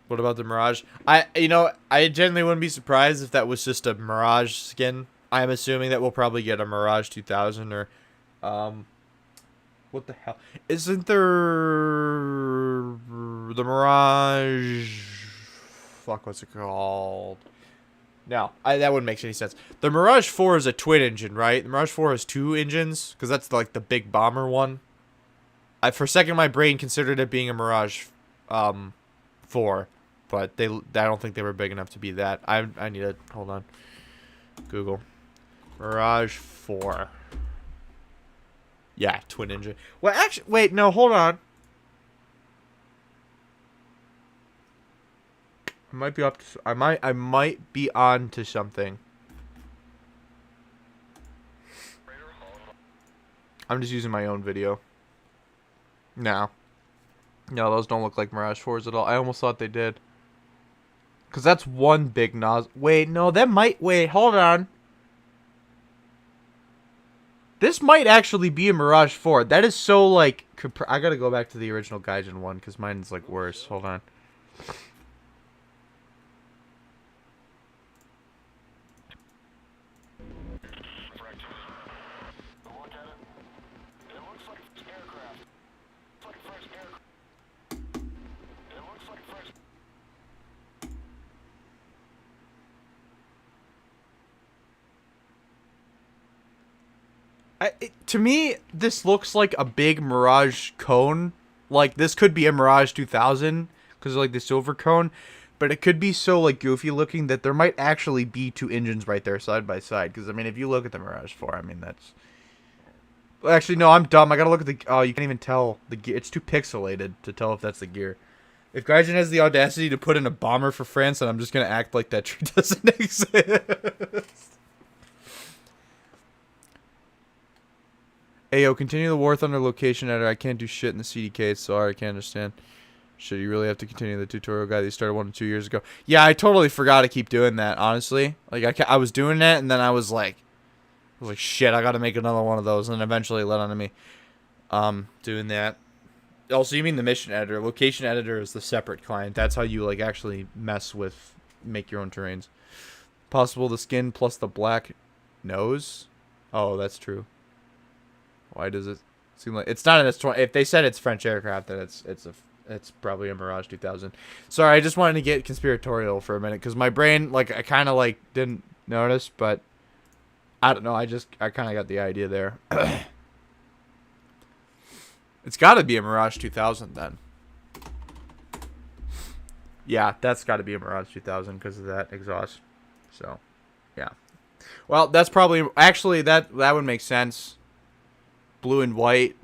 [SPEAKER 1] What about the Mirage? I genuinely wouldn't be surprised if that was just a Mirage skin. I'm assuming that we'll probably get a Mirage 2000 or what the hell? Isn't there the Mirage? Fuck, what's it called? No, that wouldn't make any sense. The Mirage 4 is a twin engine, right? The Mirage 4 has 2 engines, because that's like the big bomber one. For a second, my brain considered it being a Mirage 4, but I don't think they were big enough to be that. I need to hold on. Google Mirage 4. Yeah, twin engine. Well, actually, wait, no, hold on. I might be up to, I might be on to something. I'm just using my own video. No, those don't look like Mirage 4s at all. I almost thought they did. Cause that's one big nozzle. Wait, no, that might. Wait, hold on. This might actually be a Mirage 4. That is so, like... I gotta go back to the original Gaijin one, because mine's, like, worse. Hold on. To me, this looks like a big Mirage cone. Like, this could be a Mirage 2000, because of, like, the silver cone. But it could be so, like, goofy looking that there might actually be 2 engines right there side by side. Because, I mean, if you look at the Mirage 4, I mean, that's... Actually, no, I'm dumb. I gotta look at the... Oh, you can't even tell the gear. It's too pixelated to tell if that's the gear. If Gaijin has the audacity to put in a bomber for France, then I'm just gonna act like that tree doesn't exist. Ayo, continue the War Thunder location editor. I can't do shit in the CDK. It's so hard. I can't understand. Shit, you really have to continue the tutorial guide that you started 1 or 2 years ago. Yeah, I totally forgot to keep doing that, honestly. Like, I was doing that, and then I was like, shit, I gotta make another one of those. And then eventually it let on to me doing that. Also, you mean the mission editor. Location editor is the separate client. That's how you, like, actually make your own terrains. Possible the skin plus the black nose? Oh, that's true. Why does it seem like it's not an S20? If they said it's French aircraft, then it's probably a Mirage 2000. Sorry, I just wanted to get conspiratorial for a minute because my brain, like, I kind of like didn't notice, but I don't know. I kind of got the idea there. It's got to be a Mirage 2000 then. Yeah, that's got to be a Mirage 2000 because of that exhaust. So, yeah. Well, that's probably... Actually, that would make sense. Blue and white.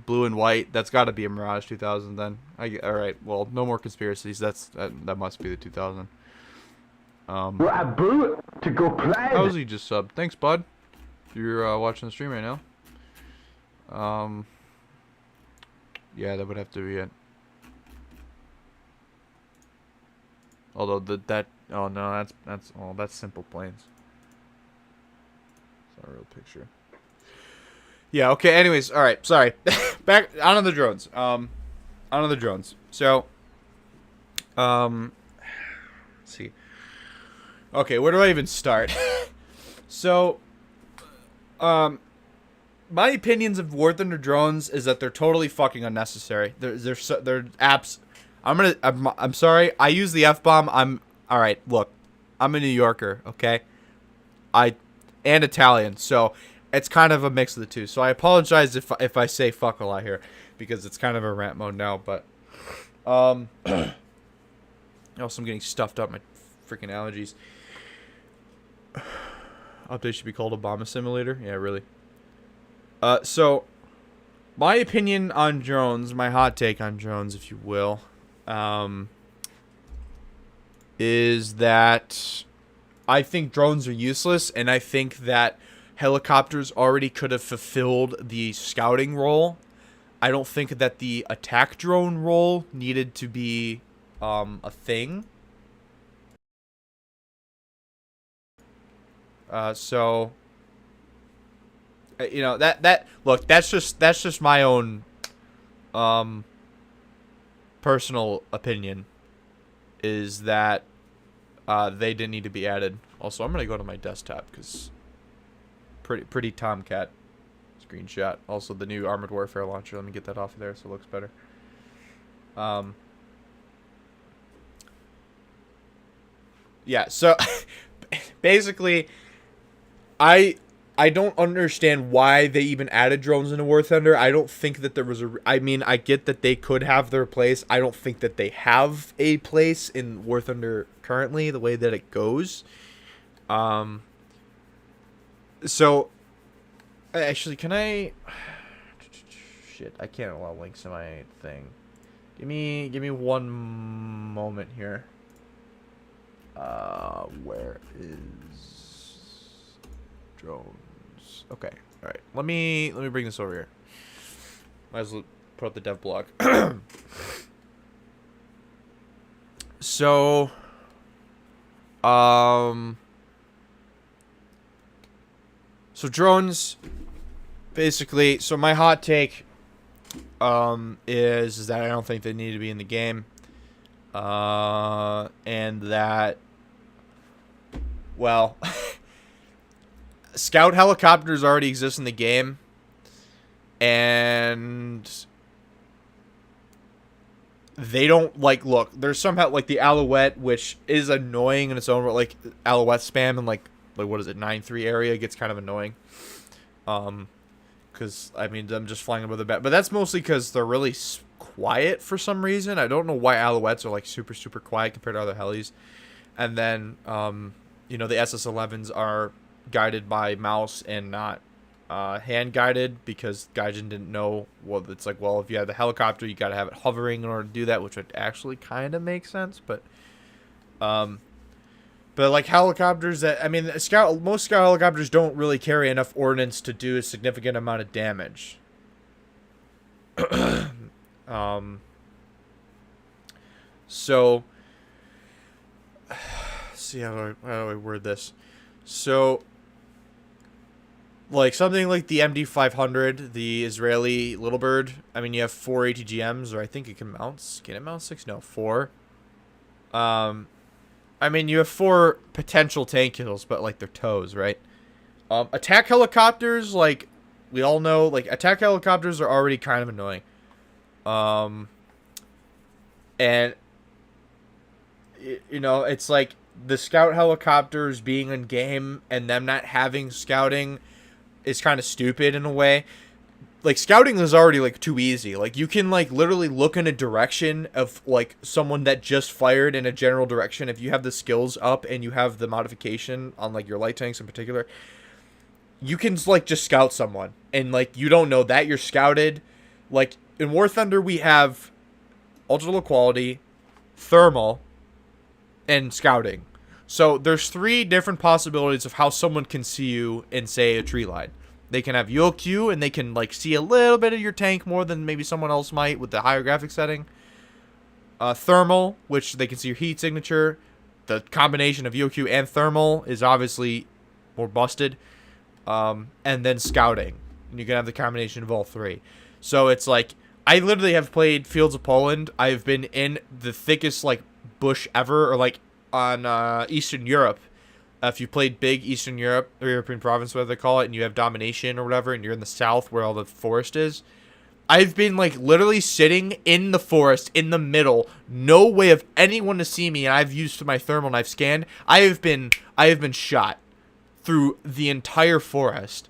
[SPEAKER 1] That's got to be a Mirage 2000 then. All right. Well, no more conspiracies. That must be the 2000.
[SPEAKER 10] To go play.
[SPEAKER 1] How was he just subbed? Thanks, bud. You're watching the stream right now. Yeah, that would have to be it. Although oh no, that's Simple Planes. It's not a real picture. Yeah. Okay. Anyways, all right. Sorry. Back onto the drones. Onto the drones. So, let's see. Okay, where do I even start? So, my opinions of War Thunder drones is that they're totally fucking unnecessary. They're apps. I'm sorry. I use the F-bomb. All right. Look, I'm a New Yorker. Okay. And Italian. So it's kind of a mix of the two. So I apologize if I say fuck a lot here, because it's kind of a rant mode now. But also I'm getting stuffed up my freaking allergies. Update should be called Obama Simulator. Yeah, really. So my opinion on drones, my hot take on drones, if you will, is that I think drones are useless, and I think that helicopters already could have fulfilled the scouting role. I don't think that the attack drone role needed to be a thing. So you know, look, that's just my own personal opinion, is that they didn't need to be added. Also, I'm gonna go to my desktop because pretty Tomcat screenshot. Also, the new Armored Warfare launcher. Let me get that off of there so it looks better. Yeah. So basically, I don't understand why they even added drones into War Thunder. I don't think that there was I mean, I get that they could have their place. I don't think that they have a place in War Thunder currently, the way that it goes. So, actually, can I... Shit, I can't allow links in my thing. Give me one moment here. Where is drones? Okay, all right. Let me bring this over here. Might as well put up the dev blog. So, so drones, basically. So my hot take, is that I don't think they need to be in the game, and that, well, scout helicopters already exist in the game, and they don't, like, look, there's somehow, like, the Alouette, which is annoying in its own, like, Alouette spam in, like what is it, 9-3 area gets kind of annoying, because, I mean, them just flying above the bat, but that's mostly because they're really quiet for some reason. I don't know why Alouettes are, like, super, super quiet compared to other helis. And then, you know, the SS-11s are guided by mouse and not hand-guided, because Gaijin didn't know, well, it's like, well, if you have the helicopter, you gotta have it hovering in order to do that, which would actually kind of make sense, but like helicopters that, I mean, most scout helicopters don't really carry enough ordnance to do a significant amount of damage. So, see how do I word this? So, like something like the MD-500, the Israeli Little Bird. I mean, you have 4 ATGMs, or I think it can mount. Can it mount 6? No, 4. I mean, you have 4 potential tank kills, but like they're toes, right? Attack helicopters, like we all know, like attack helicopters are already kind of annoying. And you know, it's like the scout helicopters being in game and them not having scouting is kind of stupid in a way. like scouting is already like too easy. Like you can like literally look in a direction of like someone that just fired in a general direction. If you have the skills up and you have the modification on like your light tanks in particular, you can like just scout someone and like you don't know that you're scouted. Like in War Thunder we have ultra low quality, thermal, and scouting. So there's 3 different possibilities of how someone can see you in, say, a tree line. They can have ULQ, and they can like see a little bit of your tank more than maybe someone else might with the higher graphic setting. Thermal, which they can see your heat signature. The combination of ULQ and thermal is obviously more busted. And then scouting. And you can have the combination of all 3. So it's like, I literally have played Fields of Poland. I've been in the thickest like bush ever, or like on Eastern Europe. If you played big Eastern Europe, or European province, whatever they call it, and you have domination or whatever, and you're in the south where all the forest is, I've been like literally sitting in the forest in the middle, no way of anyone to see me, and I've used my thermal and I've scanned. I have been shot through the entire forest,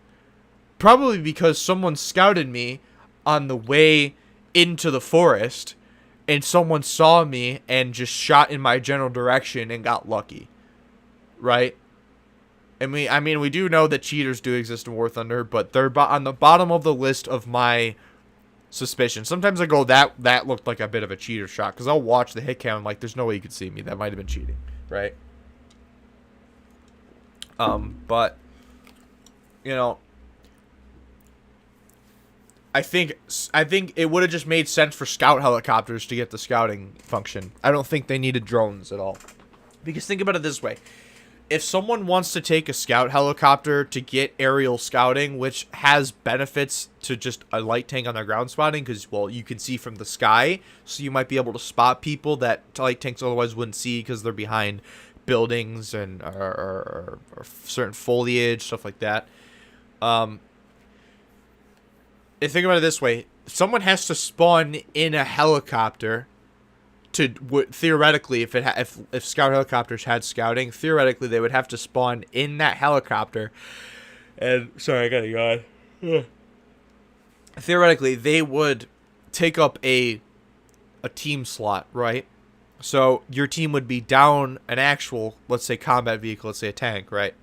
[SPEAKER 1] probably because someone scouted me on the way into the forest, and someone saw me and just shot in my general direction and got lucky, right? And we do know that cheaters do exist in War Thunder, but they're on the bottom of the list of my suspicion. Sometimes I go, that looked like a bit of a cheater shot, because I'll watch the hit count and like, there's no way you could see me. That might have been cheating, right? But you know, I think it would have just made sense for scout helicopters to get the scouting function. I don't think they needed drones at all. Because think about it this way. If someone wants to take a scout helicopter to get aerial scouting, which has benefits to just a light tank on their ground spotting, because, well, you can see from the sky, so you might be able to spot people that light tanks otherwise wouldn't see because they're behind buildings and or certain foliage, stuff like that. Think about it this way. Someone has to spawn in a helicopter to theoretically, if scout helicopters had scouting, theoretically they would have to spawn in that helicopter. And sorry, I gotta yawn. Theoretically, they would take up a team slot, right? So your team would be down an actual, let's say, combat vehicle, let's say a tank, right,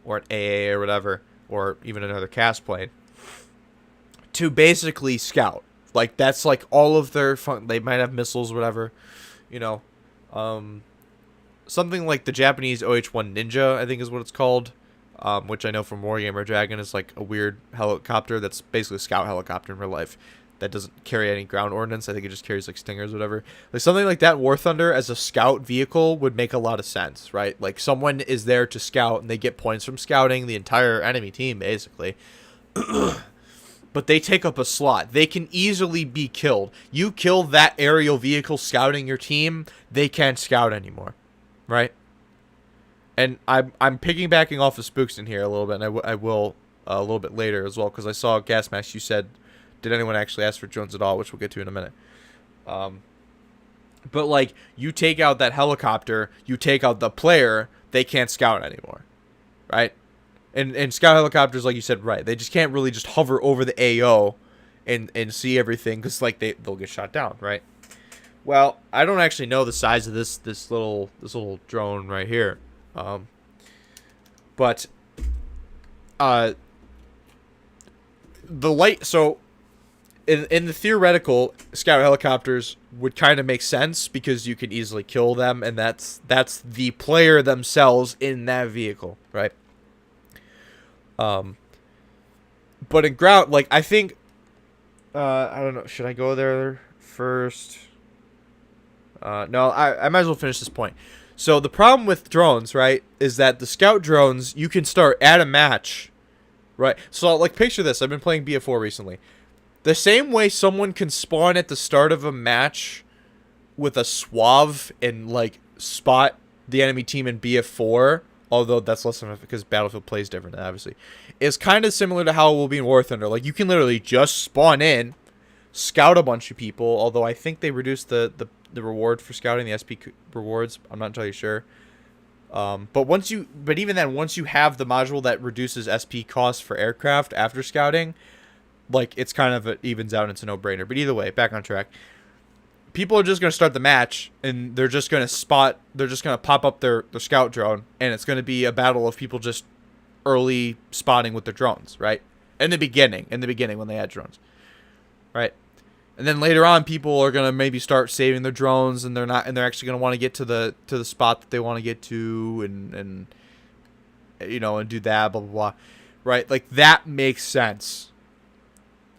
[SPEAKER 1] or an AA or whatever, or even another cast plane, to basically scout. Like, that's like all of their fun. They might have missiles, whatever, you know. Something like the Japanese OH-1 Ninja, I think is what it's called, which I know from Wargamer Dragon is like a weird helicopter that's basically a scout helicopter in real life that doesn't carry any ground ordnance. I think it just carries like stingers or whatever. Like something like that, War Thunder as a scout vehicle would make a lot of sense, right? Like someone is there to scout and they get points from scouting the entire enemy team, basically. But they take up a slot. They can easily be killed. You kill that aerial vehicle scouting your team, they can't scout anymore, right? And I'm piggybacking off of Spooks in here a little bit, and I will a little bit later as well, because I saw Gasmax, you said, did anyone actually ask for drones at all, which we'll get to in a minute. But, like, you take out that helicopter, you take out the player, they can't scout anymore, right? And scout helicopters, like you said, right, they just can't really just hover over the AO and see everything, because, like, they'll get shot down, right? Well, I don't actually know the size of this little drone right here. But the light, so in the theoretical, scout helicopters would kind of make sense because you can easily kill them, and that's the player themselves in that vehicle, right? But in ground, like, I think, I don't know, should I go there first? No, I might as well finish this point. So the problem with drones, right, is that the scout drones, you can start at a match, right? So, like, picture this. I've been playing BF4 recently. The same way someone can spawn at the start of a match with a SWAV and, like, spot the enemy team in BF4, although that's less than because Battlefield plays different, obviously, is kind of similar to how it will be in War Thunder. Like, you can literally just spawn in, scout a bunch of people, although I think they reduced the reward for scouting, the SP rewards. I'm not entirely sure. But even then, once you have the module that reduces SP costs for aircraft after scouting, like it's kind of it evens out and it's a no-brainer. But either way, back on track. People are just going to start the match, and they're just going to pop up their scout drone, and it's going to be a battle of people just early spotting with their drones, right? In the beginning when they had drones, right? And then later on, people are going to maybe start saving their drones, and they're actually going to want to get to the spot that they want to get to, and you know, and do that, blah, blah, blah, right? Like, that makes sense,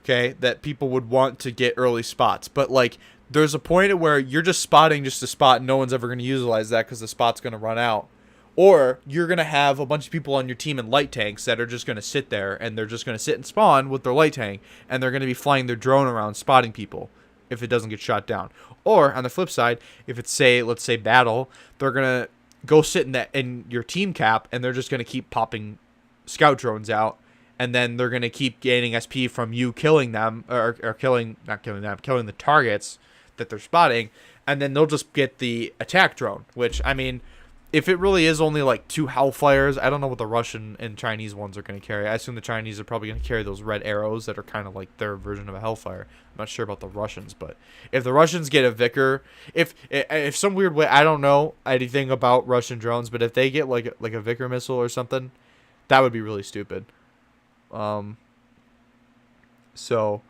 [SPEAKER 1] okay? That people would want to get early spots, but, like, there's a point at where you're just spotting just a spot, and no one's ever going to utilize that because the spot's going to run out. Or you're going to have a bunch of people on your team in light tanks that are just going to sit there, and they're just going to sit and spawn with their light tank, and they're going to be flying their drone around spotting people if it doesn't get shot down. Or, on the flip side, if it's, let's say battle, they're going to go sit in your team cap, and they're just going to keep popping scout drones out, and then they're going to keep gaining SP from you killing them, or killing the targets that they're spotting, and then they'll just get the attack drone, which, I mean, if it really is only like 2 Hellfires, I don't know what the Russian and Chinese ones are going to carry. I assume the Chinese are probably going to carry those red arrows that are kind of like their version of a Hellfire. I'm not sure about the Russians, but if the Russians get a Vickr, if some weird way, I don't know anything about Russian drones, but if they get like a Vickr missile or something, that would be really stupid. So...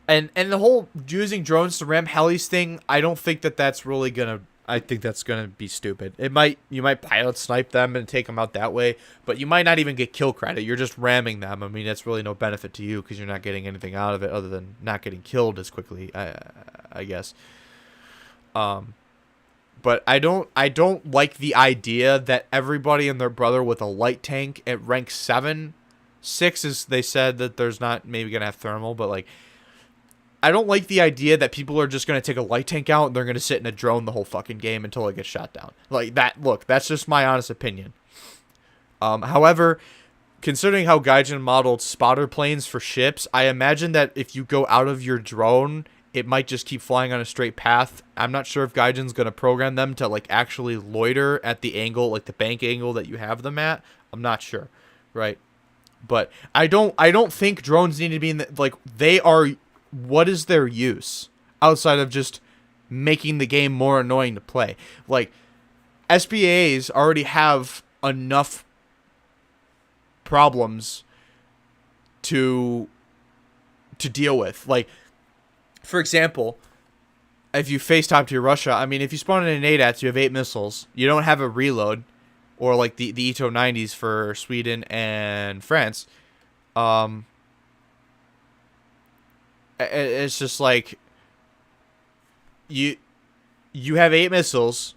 [SPEAKER 1] And the whole using drones to ram helis thing, I don't think that's really gonna. I think that's gonna be stupid. You might pilot snipe them and take them out that way, but you might not even get kill credit. You're just ramming them. I mean, that's really no benefit to you because you're not getting anything out of it other than not getting killed as quickly. I guess. But I don't like the idea that everybody and their brother with a light tank at rank 7, 6 is, they said that there's not maybe gonna have thermal, but like. I don't like the idea that people are just going to take a light tank out and they're going to sit in a drone the whole fucking game until it gets shot down. Like, that, look, that's just my honest opinion. However, considering how Gaijin modeled spotter planes for ships, I imagine that if you go out of your drone, it might just keep flying on a straight path. I'm not sure if Gaijin's going to program them to, like, actually loiter at the angle, like the bank angle that you have them at. I'm not sure, right? But I don't think drones need to be in the, like, they are... What is their use outside of just making the game more annoying to play? Like, SBAs already have enough problems to deal with. Like, for example, if you face top tier Russia, I mean, if you spawn in an ADATS, you have 8 missiles. You don't have a reload, or like the Ito 90s for Sweden and France. It's just like you have 8 missiles,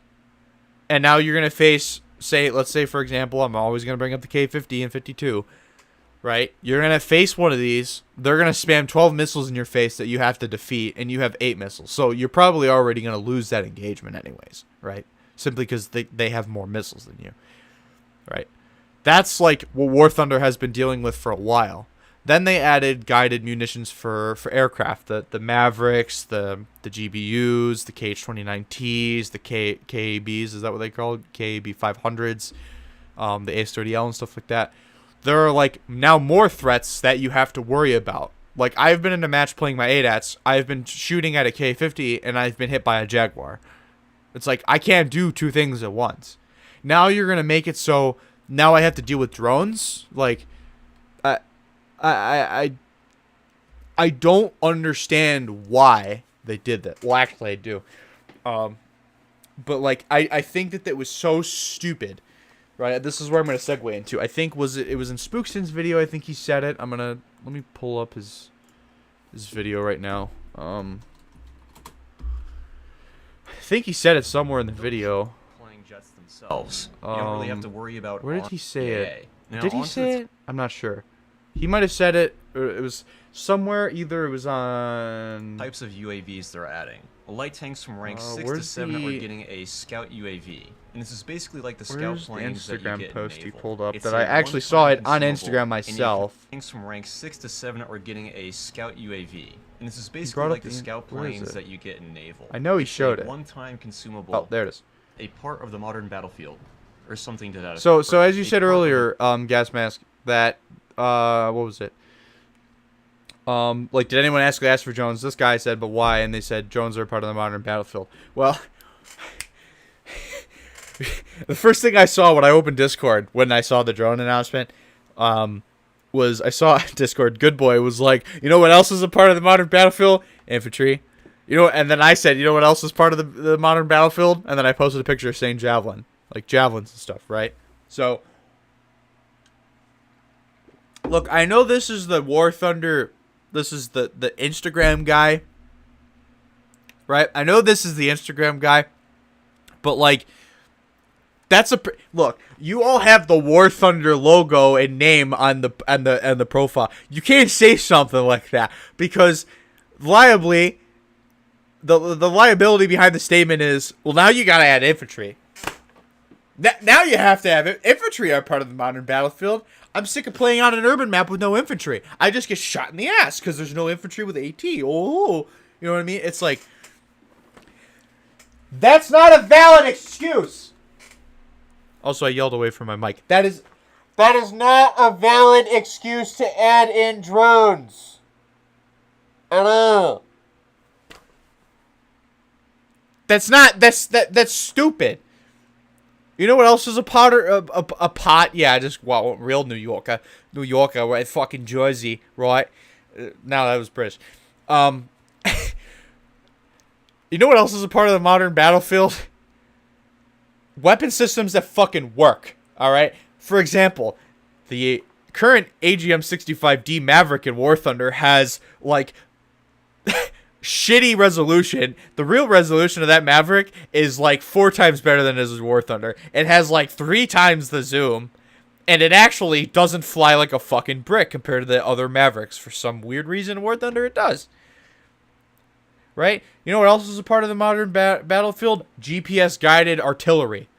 [SPEAKER 1] and now you're gonna face, let's say for example, I'm always gonna bring up the K50 and 52, right? You're gonna face one of these. They're gonna spam 12 missiles in your face that you have to defeat, and you have 8 missiles. So you're probably already gonna lose that engagement anyways, right? Simply because they have more missiles than you, right? That's like what War Thunder has been dealing with for a while. Then they added guided munitions for aircraft, the Mavericks, the GBUs, the KH-29Ts, the KABs, is that what they call it? KAB 500s, the AS-30L and stuff like that. There are like now more threats that you have to worry about. Like, I've been in a match playing my ADATs, I've been shooting at a K50, and I've been hit by a Jaguar. It's like, I can't do 2 things at once. Now you're going to make it so now I have to deal with drones? Like, I don't understand why they did that. Well, actually, I do. But, like, I think that was so stupid, right? This is where I'm going to segue into. I think it was in Spookston's video. I think he said it. Let me pull up his video right now. I think he said it somewhere in the video.
[SPEAKER 10] Playing jets themselves. You don't really have to worry about.
[SPEAKER 1] Where did he say it?
[SPEAKER 10] Now,
[SPEAKER 1] did he say it? I'm not sure. He might have said it, or it was somewhere, either it was on...
[SPEAKER 10] Types of UAVs they're adding. Light tanks from rank 6 to 7 are getting a scout UAV. And this is basically like the scout planes that you get in
[SPEAKER 1] post he
[SPEAKER 10] naval.
[SPEAKER 1] pulled up
[SPEAKER 10] It's
[SPEAKER 1] that
[SPEAKER 10] a
[SPEAKER 1] I actually saw it on
[SPEAKER 10] consumable,
[SPEAKER 1] Instagram
[SPEAKER 10] and
[SPEAKER 1] myself.
[SPEAKER 10] tanks from rank 6 to 7 are getting a scout UAV. And this is basically like the scout planes that you get in naval.
[SPEAKER 1] I know he
[SPEAKER 10] It's
[SPEAKER 1] showed
[SPEAKER 10] a
[SPEAKER 1] it.
[SPEAKER 10] one-time consumable.
[SPEAKER 1] Oh, there it is.
[SPEAKER 10] A part of the modern battlefield. Or something to that
[SPEAKER 1] So
[SPEAKER 10] effect.
[SPEAKER 1] as you said earlier, Gas Mask, that, what was it? Like, did anyone ask for drones? This guy said, but why? And they said drones are part of the modern battlefield. Well, the first thing I saw when I opened Discord when I saw the drone announcement, was I saw Discord. Good Boy was like, you know what else is a part of the modern battlefield? Infantry. You know, and then I said, you know what else is part of the modern battlefield? And then I posted a picture saying javelin, like javelins and stuff, right? So, look, I know this is the War Thunder. This is the Instagram guy, right? I know this is the Instagram guy, but like, that's a look. You all have the War Thunder logo and name on the profile. You can't say something like that because liably, the liability behind the statement is, well, now you gotta add infantry. Now you have to have infantry are part of the modern battlefield. I'm sick of playing on an urban map with no infantry. I just get shot in the ass because there's no infantry with AT. Oh, you know what I mean? It's like, that's not a valid excuse. Also, I yelled away from my mic. That is not a valid excuse to add in drones. At all. That's stupid. You know what else is a pot? Yeah, just real New Yorker, right? Fucking Jersey, right? No, that was British. You know what else is a part of the modern battlefield? Weapon systems that fucking work. All right. For example, the current AGM-65D Maverick in War Thunder has like shitty resolution. The real resolution of that Maverick is like 4 times better than it is War Thunder. It has like 3 times the zoom, and it actually doesn't fly like a fucking brick compared to the other Mavericks. For some weird reason, in War Thunder it does. Right? You know what else is a part of the modern battlefield? GPS guided artillery.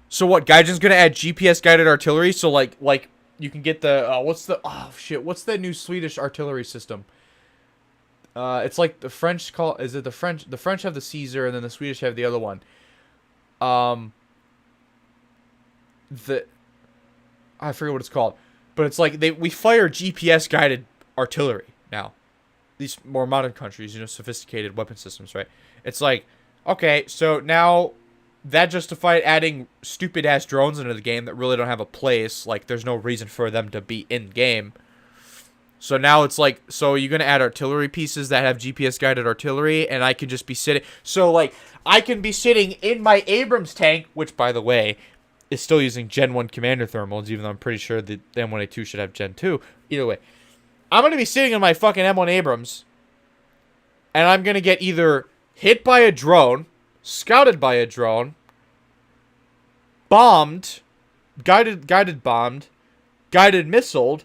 [SPEAKER 1] So what? Gaijin's gonna add GPS guided artillery. So like you can get the what's the new Swedish artillery system? It's like the French call. Is it the French? The French have the Caesar, and then the Swedish have the other one. I forget what it's called, but it's like we fire GPS guided artillery now. These more modern countries, sophisticated weapon systems, right? It's like, okay, so now that justified adding stupid ass drones into the game that really don't have a place. Like, there's no reason for them to be in game. So now it's like, so you're going to add artillery pieces that have GPS guided artillery, and I can just be sitting. So, like, I can be sitting in my Abrams tank, which, by the way, is still using Gen 1 commander thermals, even though I'm pretty sure the M1A2 should have Gen 2. Either way, I'm going to be sitting in my fucking M1 Abrams, and I'm going to get either hit by a drone, scouted by a drone, bombed, guided bombed, guided missiled,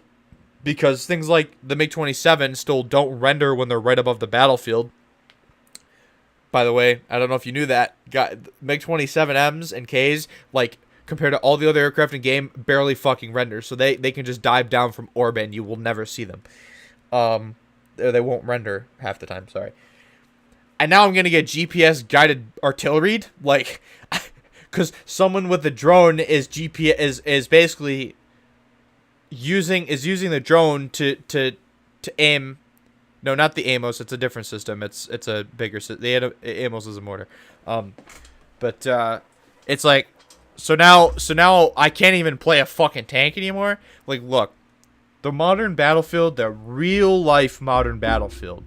[SPEAKER 1] because things like the MiG-27 still don't render when they're right above the battlefield. By the way, I don't know if you knew that. MiG-27Ms and Ks, like, compared to all the other aircraft in game, barely fucking render. So they can just dive down from orbit and you will never see them. They won't render half the time, sorry. And now I'm going to get GPS guided artillery, like, because someone with a drone is basically using the drone to aim. No, not the AMOS. It's a different system. It's a bigger system. The AMOS is a mortar. But it's like, so now I can't even play a fucking tank anymore. Like, look, the modern battlefield, the real life modern battlefield,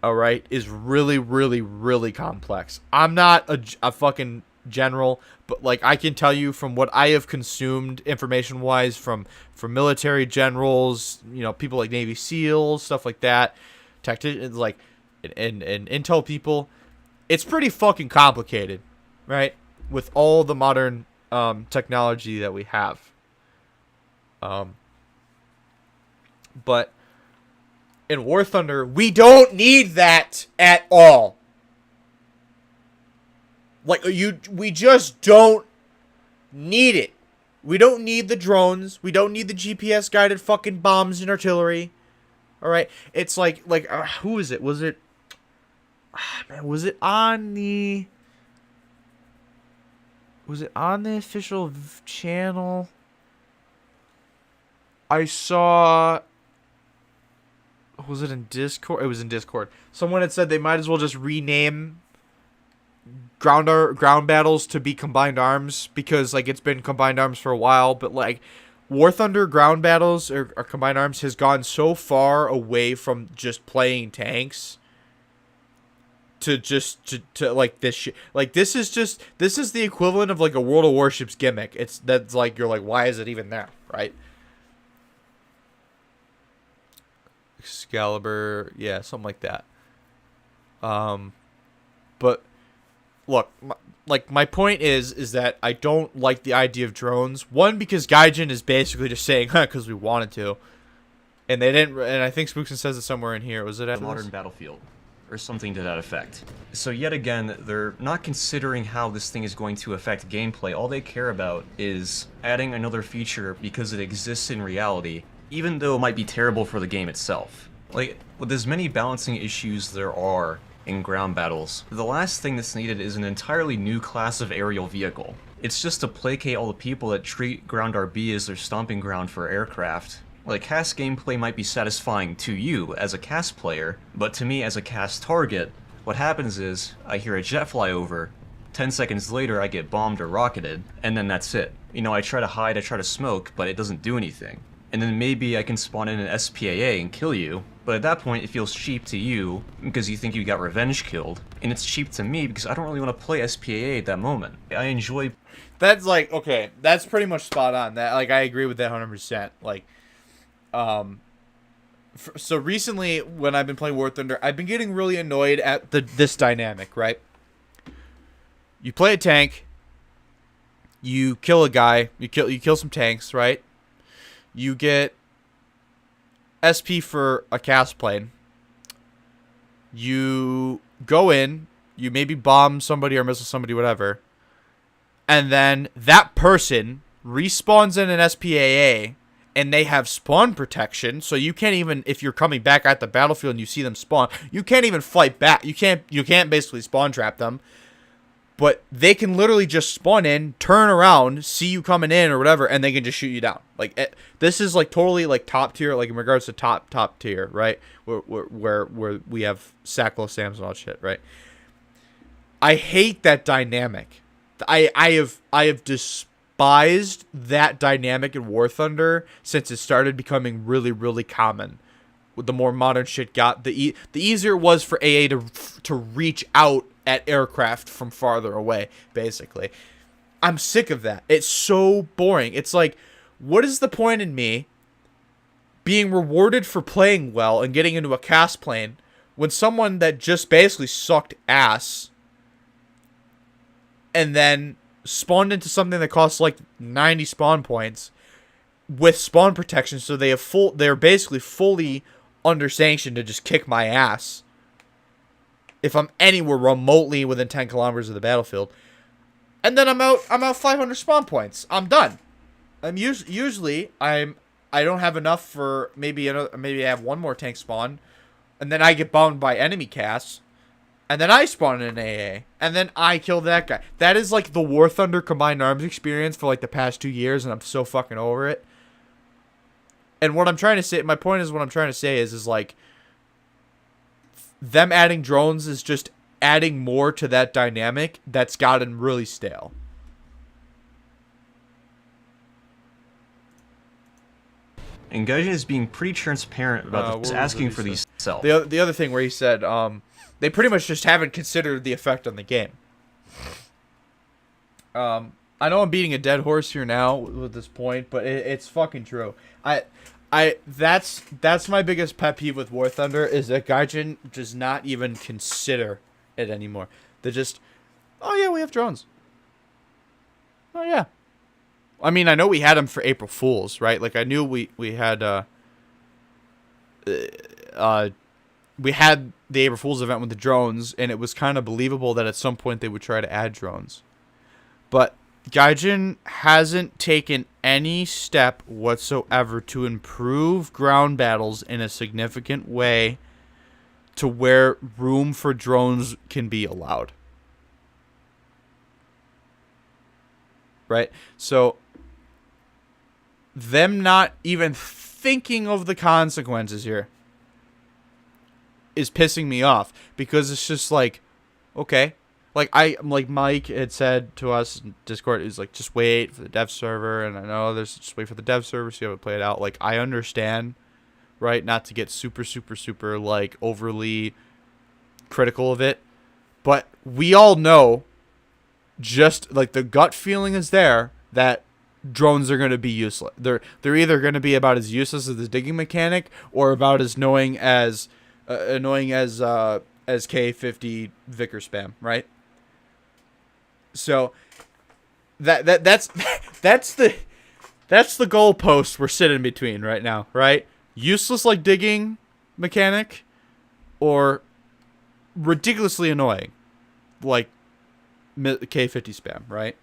[SPEAKER 1] all right, is really, really, really complex. I'm not a fucking general, but like I can tell you from what I have consumed information wise from military generals, people like Navy SEALs, stuff like that, tacticians, like and intel people, it's pretty fucking complicated, right? With all the modern technology that we have. But in War Thunder, we don't need that at all. Like, we just don't need it. We don't need the drones. We don't need the GPS-guided fucking bombs and artillery. All right? It's like who is it? Was it on the official channel? I saw Was it in Discord? It was in Discord. Someone had said they might as well just rename ground battles to be combined arms, because like it's been combined arms for a while, but like War Thunder ground battles or combined arms has gone so far away from just playing tanks to like this shit. Like this is the equivalent of like a World of Warships gimmick. That's like, you're like, why is it even there, right? Excalibur, yeah, something like that. But look, my point is that I don't like the idea of drones. One, because Gaijin is basically just saying, because we wanted to, and they didn't. And I think Spookson says it somewhere in here. Was it after
[SPEAKER 10] Modern Battlefield, or something to that effect? So yet again, they're not considering how this thing is going to affect gameplay. All they care about is adding another feature because it exists in reality, even though it might be terrible for the game itself. Like, with as many balancing issues there are in ground battles, the last thing that's needed is an entirely new class of aerial vehicle. It's just to placate all the people that treat ground RB as their stomping ground for aircraft. Like, cast gameplay might be satisfying to you as a cast player, but to me as a cast target, what happens is, I hear a jet fly over, 10 seconds later I get bombed or rocketed, and then that's it. You know, I try to hide, I try to smoke, but it doesn't do anything. And then maybe I can spawn in an SPAA and kill you, but at that point it feels cheap to you because you think you got revenge killed, and it's cheap to me because I don't really want to play SPAA at that moment. I enjoy...
[SPEAKER 1] That's like, okay, that's pretty much spot on. That, like, I agree with that 100%. Like, so recently when I've been playing War Thunder, I've been getting really annoyed at this dynamic, right? You play a tank, you kill a guy, you kill some tanks, right? You get SP for a cast plane. You go in, you maybe bomb somebody or missile somebody, whatever. And then that person respawns in an SPAA, and they have spawn protection, so you can't even, if you're coming back at the battlefield and you see them spawn, you can't even fight back. You can't basically spawn trap them. But they can literally just spawn in, turn around, see you coming in or whatever, and they can just shoot you down. Like, this is like totally like top tier, like in regards to top tier, right? Where we have Sackler, Sams, and all that shit, right? I hate that dynamic. I have despised that dynamic in War Thunder since it started becoming really, really common. With the more modern shit got, the easier it was for AA to reach out at aircraft from farther away, basically. I'm sick of that. It's so boring. It's like, what is the point in me being rewarded for playing well and getting into a cast plane when someone that just basically sucked ass and then spawned into something that costs like 90 spawn points with spawn protection, so they're basically fully under sanction to just kick my ass if I'm anywhere remotely within 10 kilometers of the battlefield. And then I'm out 500 spawn points. I'm done. I'm usually I don't have enough for maybe I have one more tank spawn, and then I get bombed by enemy casts, and then I spawn in an AA, and then I kill that guy. That is like the War Thunder combined arms experience for like the past 2 years, and I'm so fucking over it. And what I'm trying to say, my point is, what I'm trying to say is like, them adding drones is just adding more to that dynamic that's gotten really stale.
[SPEAKER 10] And Gaijin is being pretty transparent about this, asking for these itself.
[SPEAKER 1] The other thing where he said, they pretty much just haven't considered the effect on the game. I know I'm beating a dead horse here now with this point, but it's fucking true. That's my biggest pet peeve with War Thunder, is that Gaijin does not even consider it anymore. They just, oh yeah, we have drones. Oh yeah. I mean, I know we had them for April Fools, right? Like, I knew we had the April Fools event with the drones, and it was kind of believable that at some point they would try to add drones. But Gaijin hasn't taken any step whatsoever to improve ground battles in a significant way to where room for drones can be allowed. Right? So, them not even thinking of the consequences here is pissing me off, because it's just like, okay, like Mike had said to us in Discord, is like, just wait for the dev server, and I know there's just wait for the dev server, so you have to play it out. Like, I understand, right, not to get super like overly critical of it, but we all know, just like the gut feeling is there, that drones are going to be useless. They're either going to be about as useless as the digging mechanic, or about as annoying as K50 Vicker spam, right? So that's the goalpost we're sitting between right now, right? Useless like digging mechanic, or ridiculously annoying like K50 spam, right?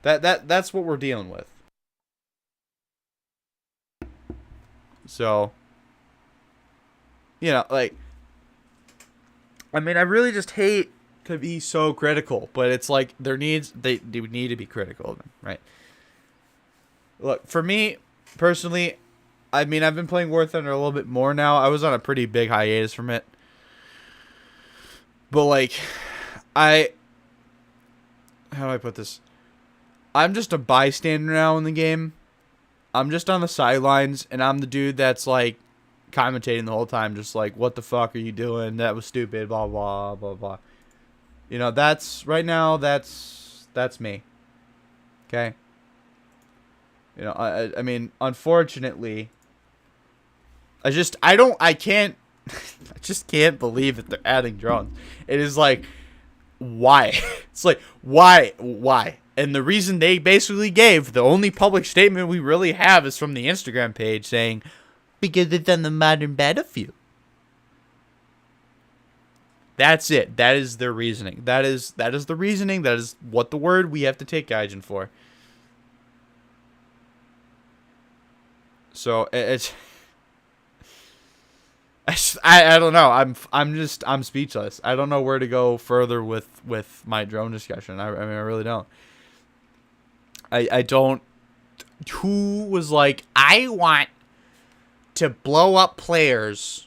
[SPEAKER 1] That's what we're dealing with. So, you know, like, I mean, I really just hate to be so critical, but it's like they need to be critical of them, right? Look, for me personally, I mean, I've been playing War Thunder a little bit more now. I was on a pretty big hiatus from it, but like, how do I put this? I'm just a bystander now in the game. I'm just on the sidelines, and I'm the dude that's like commentating the whole time, just like, what the fuck are you doing? That was stupid, blah blah blah blah. You know, that's right now, that's me. Okay? You know, I mean, unfortunately, I just can't believe that they're adding drones. It is like, why? It's like, why? And the reason they basically gave, the only public statement we really have, is from the Instagram page saying, because it's on the modern battlefield. That's it. That is their reasoning. That is the reasoning. That is what the word we have to take Gaijin for. So I don't know. I'm speechless. I don't know where to go further with my drone discussion. I mean, I really don't. I don't. Who was like, I want to blow up players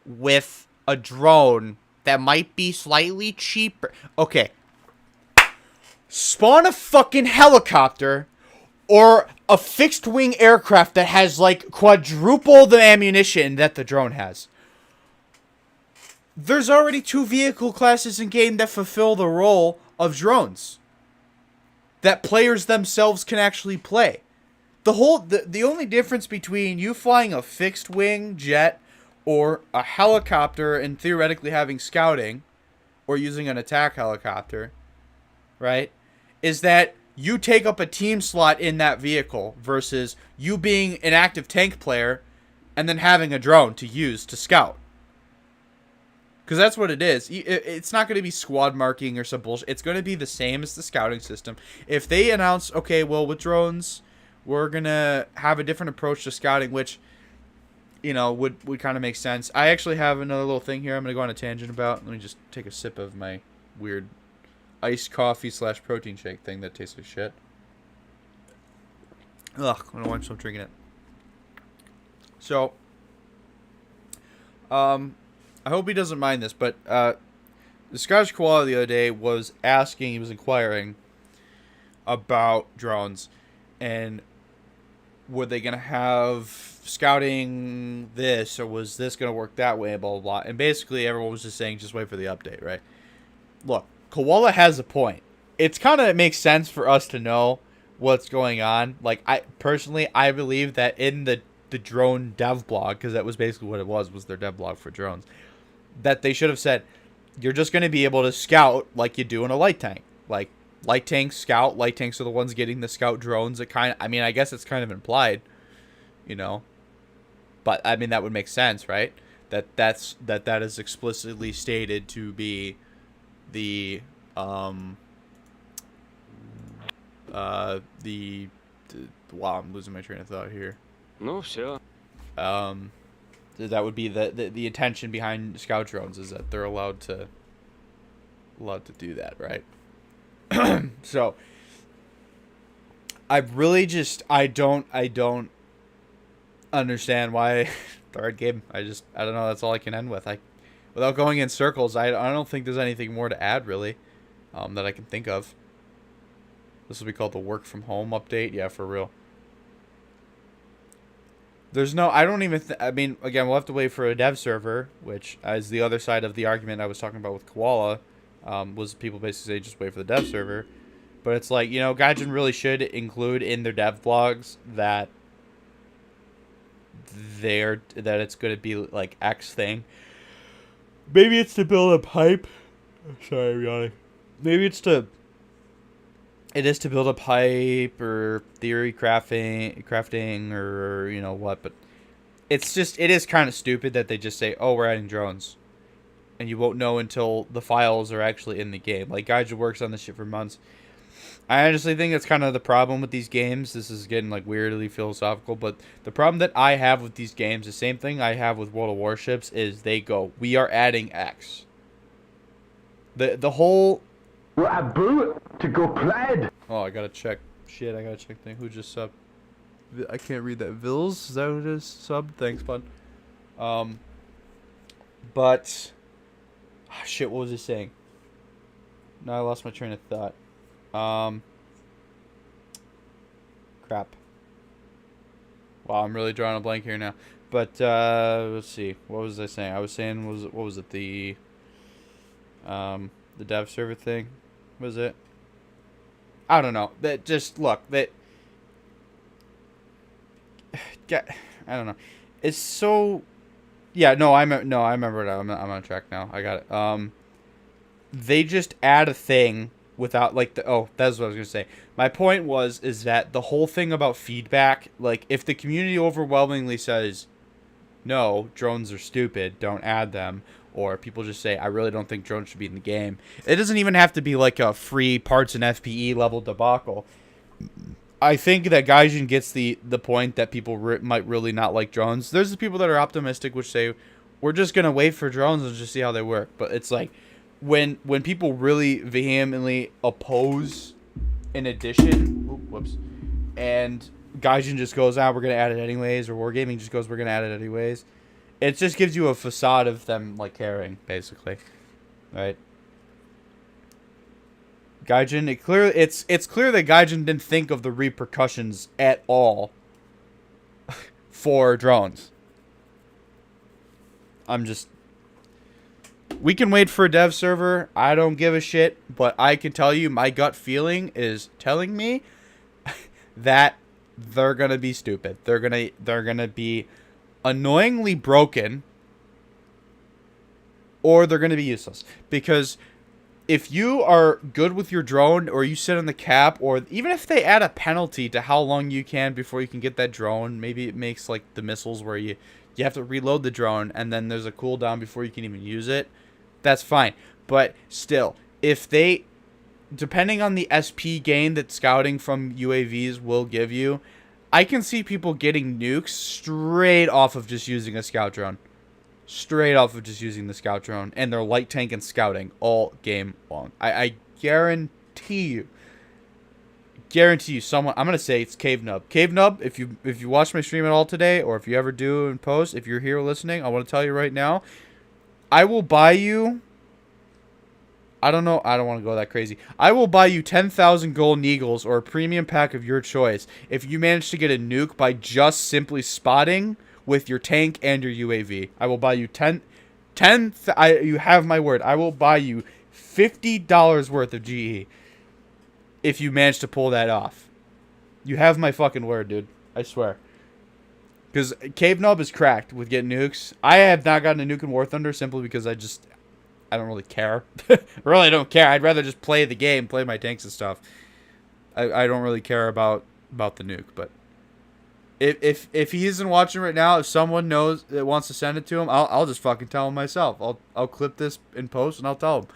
[SPEAKER 1] with a drone that might be slightly cheaper? Okay. Spawn a fucking helicopter or a fixed wing aircraft that has like quadruple the ammunition that the drone has. There's already 2 vehicle classes in game that fulfill the role of drones that players themselves can actually play. The only difference between you flying a fixed wing jet or a helicopter and theoretically having scouting, or using an attack helicopter, right, is that you take up a team slot in that vehicle versus you being an active tank player and then having a drone to use to scout. Because that's what it is. It's not going to be squad marking or some bullshit. It's going to be the same as the scouting system. If they announce, okay, well, with drones, we're going to have a different approach to scouting, which, you know, would kind of make sense. I actually have another little thing here I'm going to go on a tangent about. Let me just take a sip of my weird iced coffee / protein shake thing that tastes like shit. Ugh, I don't want to stop drinking it. So, I hope he doesn't mind this, but the Scottish Koala the other day was inquiring about drones, and were they going to have scouting this, or was this going to work that way, blah, blah, blah. And basically everyone was just saying, just wait for the update, right? Look, Koala has a point. It's kind of makes sense for us to know what's going on. Like, I believe that in the drone dev blog, because that was basically what it was their dev blog for drones, that they should have said, you're just going to be able to scout like you do in a light tank. Like, light tanks scout. Light tanks are the ones getting the scout drones. I mean, I guess it's kind of implied, you know. But, I mean, that would make sense, right? That is explicitly stated to be the, wow, I'm losing my train of thought here.
[SPEAKER 4] Ну, все.
[SPEAKER 1] That would be the intention behind scout drones, is that they're allowed to do that, right? So I really just I don't understand why third game. I don't know. That's all I can end with. without going in circles, I don't think there's anything more to add, really, that I can think of. This will be called the work from home update. Yeah, for real. There's no, I don't even, I mean, again, we'll have to wait for a dev server, which is the other side of the argument I was talking about with Koala, was people basically say just wait for the dev server. But it's like, you know, Gaijin really should include in their dev blogs that that it's going to be like X thing. Maybe it's to build a pipe. Sorry, I'm yawning. Maybe it is to build a pipe or theory crafting or you know what, but it is kind of stupid that they just say, oh, we're adding drones, and you won't know until the files are actually in the game. Like, Gaijin works on this shit for months. I honestly think that's kind of the problem with these games. This is getting like weirdly philosophical, but the problem that I have with these games, the same thing I have with World of Warships, is they go, we are adding X. The whole...
[SPEAKER 7] We're about to go plaid.
[SPEAKER 1] Oh, I gotta check. Shit, I gotta check thing. Who just subbed? I can't read that. Vils? Is that who just subbed? Thanks, bud. But... Oh, shit, what was I saying? No, I lost my train of thought. Crap. Wow, I'm really drawing a blank here now. But, let's see. What was I saying? I was saying, what was it? The dev server thing? Was it? I don't know. That just, look, that... I don't know. It's so... Yeah, no, I remember it. I'm on track now. I got it. They just add a thing without, like, that's what I was going to say. My point is that the whole thing about feedback, like, if the community overwhelmingly says, no, drones are stupid, don't add them, or people just say, I really don't think drones should be in the game, it doesn't even have to be, like, a free parts and FPE level debacle. I think that Gaijin gets the point that people might really not like drones. There's the people that are optimistic, which say, we're just going to wait for drones and just see how they work. But it's like, when people really vehemently oppose an addition, and Gaijin just goes, we're going to add it anyways, or Wargaming just goes, we're going to add it anyways, it just gives you a facade of them, like, caring, basically. Right? Gaijin, it's clear that Gaijin didn't think of the repercussions at all for drones. We can wait for a dev server. I don't give a shit, but I can tell you my gut feeling is telling me that they're gonna be stupid. They're gonna be annoyingly broken, or they're gonna be useless. Because if you are good with your drone, or you sit on the cap, or even if they add a penalty to how long you can before you can get that drone, maybe it makes like the missiles where you have to reload the drone and then there's a cooldown before you can even use it, that's fine. But still, if they, depending on the SP gain that scouting from UAVs will give you, I can see people getting nukes straight off of just using a scout drone. Straight off of just using the scout drone and their light tank and scouting all game long. I guarantee you someone, I'm gonna say it's Cave Nub. Cave Nub, if you watch my stream at all today, or if you ever do in post, if you're here listening, I want to tell you right now, I will buy you, I don't know, I don't want to go that crazy. I will buy you 10,000 golden eagles or a premium pack of your choice if you manage to get a nuke by just simply spotting with your tank and your UAV. I will buy you you have my word. I will buy you $50 worth of GE if you manage to pull that off. You have my fucking word, dude. I swear. Because Cave Nub is cracked with getting nukes. I have not gotten a nuke in War Thunder simply because I don't really care. Really don't care. I'd rather just play the game, play my tanks and stuff. I don't really care about the nuke, but If he isn't watching right now, if someone knows that wants to send it to him, I'll just fucking tell him myself. I'll clip this in post and I'll tell him.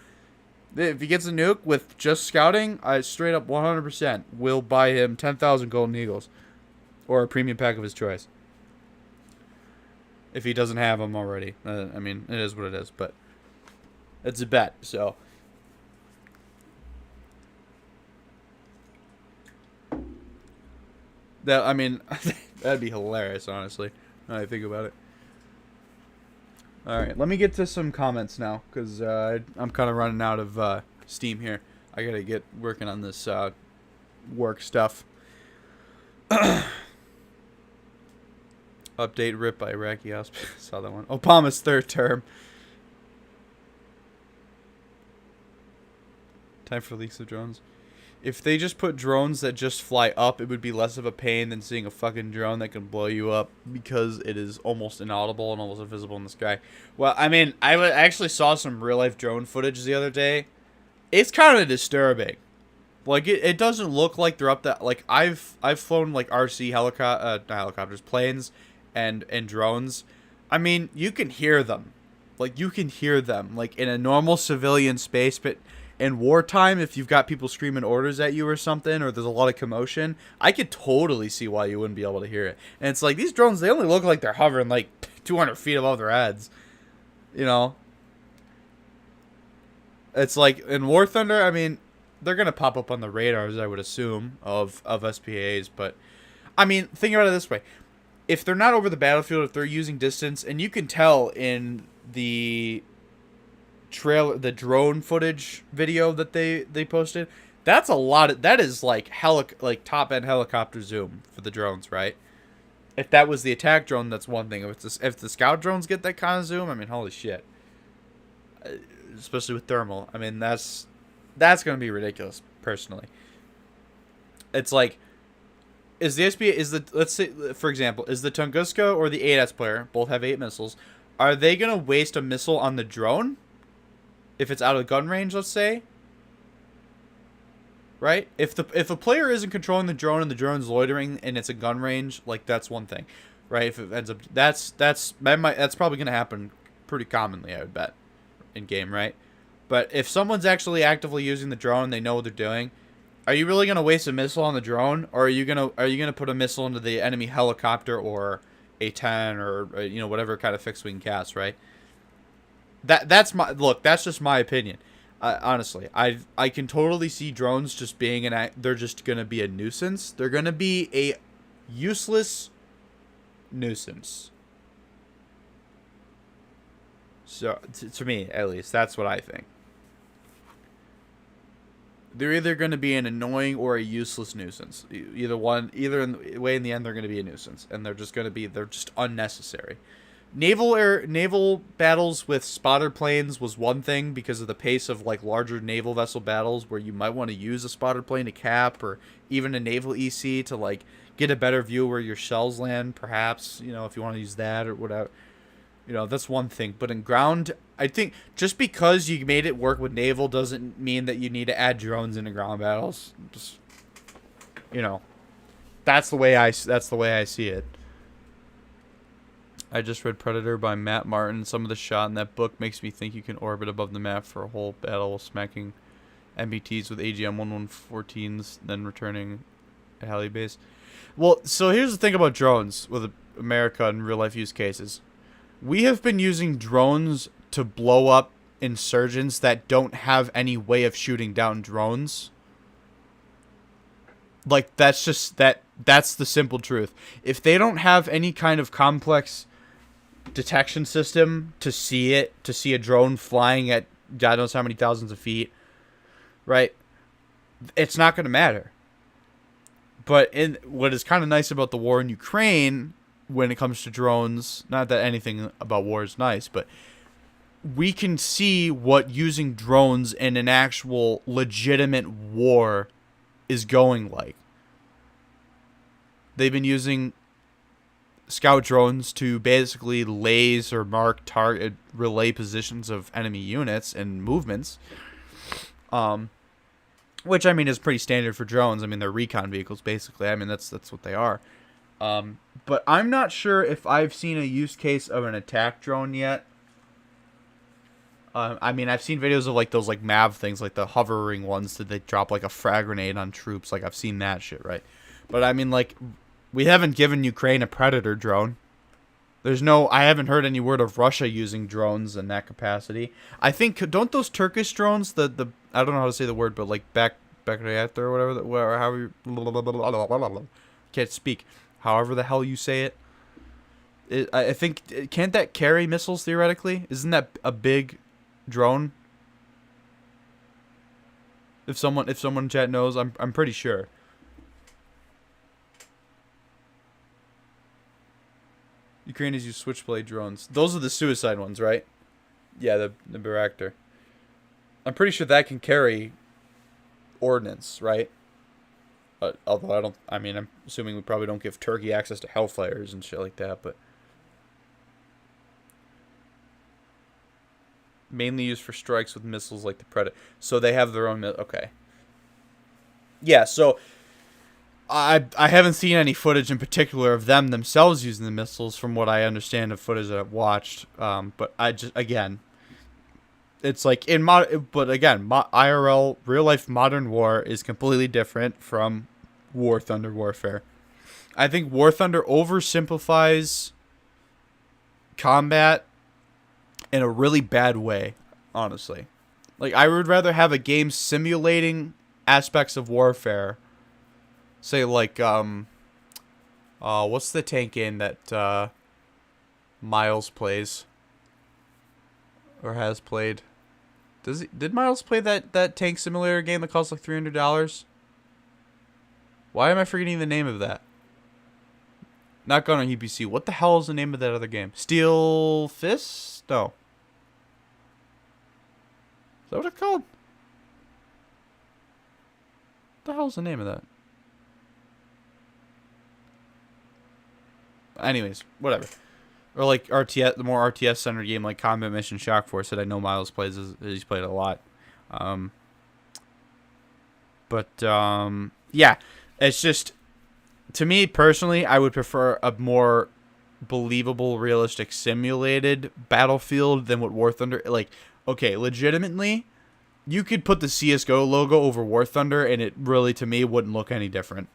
[SPEAKER 1] If he gets a nuke with just scouting, I straight up 100% will buy him 10,000 golden eagles, or a premium pack of his choice. If he doesn't have them already, I mean, it is what it is, but it's a bet. So. That, I mean, that'd be hilarious, honestly, when I think about it. All right, let me get to some comments now, because I'm kind of running out of steam here. I gotta get working on this work stuff. Update ripped by Iraqi Hospital. Saw that one. Obama's third term. Time for leaks of drones. If they just put drones that just fly up, it would be less of a pain than seeing a fucking drone that can blow you up, because it is almost inaudible and almost invisible in the sky. Well, I mean, I actually saw some real-life drone footage the other day. It's kind of disturbing. Like, it doesn't look like they're up that... Like, I've flown, like, RC not helicopters, planes and drones. I mean, you can hear them. Like, you can hear them. Like, in a normal civilian space, but... in wartime, if you've got people screaming orders at you or something, or there's a lot of commotion, I could totally see why you wouldn't be able to hear it. And it's like, these drones, they only look like they're hovering like 200 feet above their heads. You know? It's like, in War Thunder, I mean, they're going to pop up on the radars, I would assume, of SPAs. But, I mean, think about it this way. If they're not over the battlefield, if they're using distance, and you can tell in the... the drone footage video that they posted, that's a lot that is like top end helicopter zoom for the drones, right? If that was the attack drone, that's one thing. If the scout drones get that kind of zoom, I mean, holy shit. Especially with thermal, I mean, that's gonna be ridiculous. Personally, it's like, let's say, for example, is the Tunguska or the 8S player, both have 8 missiles, are they gonna waste a missile on the drone? If it's out of gun range, let's say, right? If a player isn't controlling the drone and the drone's loitering and it's a gun range, like, that's one thing, right? If it ends up, that's probably gonna happen pretty commonly, I would bet, in game, right? But if someone's actually actively using the drone and they know what they're doing, are you really gonna waste a missile on the drone, or are you gonna put a missile into the enemy helicopter or A-10 or you know, whatever kind of fixed wing cast, right? That's just my opinion. Honestly, I can totally see drones just being they're just gonna be a nuisance. They're gonna be a useless nuisance. So to me, at least, that's what I think. They're either gonna be an annoying or a useless nuisance. Either in the end, they're gonna be a nuisance, and they're just unnecessary. Naval battles with spotter planes was one thing, because of the pace of like larger naval vessel battles where you might want to use a spotter plane to cap, or even a naval EC to like get a better view where your shells land, perhaps, you know, if you want to use that or whatever. You know, that's one thing. But in ground, I think just because you made it work with naval doesn't mean that you need to add drones into ground battles. Just, you know, that's the way I see it. I just read Predator by Matt Martin. Some of the shot in that book makes me think you can orbit above the map for a whole battle, smacking MBTs with AGM-1114s, then returning a heli base. Well, so here's the thing about drones with America in real-life use cases. We have been using drones to blow up insurgents that don't have any way of shooting down drones. Like, that's the simple truth. If they don't have any kind of complex detection system to see a drone flying at God knows how many thousands of feet, right, it's not going to matter. But what is kind of nice about the war in Ukraine when it comes to drones, not that anything about war is nice, but we can see what using drones in an actual legitimate war is going like. They've been using scout drones to basically laze or mark target relay positions of enemy units and movements, which, I mean, is pretty standard for drones. I mean, they're recon vehicles, basically. I mean, that's what they are. But I'm not sure if I've seen a use case of an attack drone yet. I mean, I've seen videos of like those like MAV things, like the hovering ones that they drop like a frag grenade on troops. Like, I've seen that shit, right? But I mean, like, we haven't given Ukraine a Predator drone. I haven't heard any word of Russia using drones in that capacity. I think, don't those Turkish drones, I don't know how to say the word, but like Bakrayat or whatever, however you, can't speak, however the hell you say it. I think, can't that carry missiles theoretically? Isn't that a big drone? If someone in chat knows, I'm pretty sure. Ukrainians use switchblade drones. Those are the suicide ones, right? Yeah, the Bayraktar. I'm pretty sure that can carry ordnance, right? Although I'm assuming we probably don't give Turkey access to Hellfires and shit like that, but mainly used for strikes with missiles like the Predator. So they have their own okay. Yeah, so I haven't seen any footage in particular of them themselves using the missiles from what I understand of footage that I've watched. But again, it's like IRL, real life modern war is completely different from War Thunder warfare. I think War Thunder oversimplifies combat in a really bad way, honestly. Like, I would rather have a game simulating aspects of warfare. Say, like, what's the tank game that Miles plays? Or has played? Did Miles play that tank simulator game that costs like $300? Why am I forgetting the name of that? Not Gun on UPC. What the hell is the name of that other game? Steel Fist? No. Is that what it's called? What the hell is the name of that? Anyways, whatever. Or like RTS, the more RTS centered game like Combat Mission Shock Force that I know Miles plays. He's played a lot. Yeah, it's just, to me personally, I would prefer a more believable, realistic, simulated battlefield than what War Thunder. Like, okay, legitimately, you could put the CS:GO logo over War Thunder, and it really, to me, wouldn't look any different.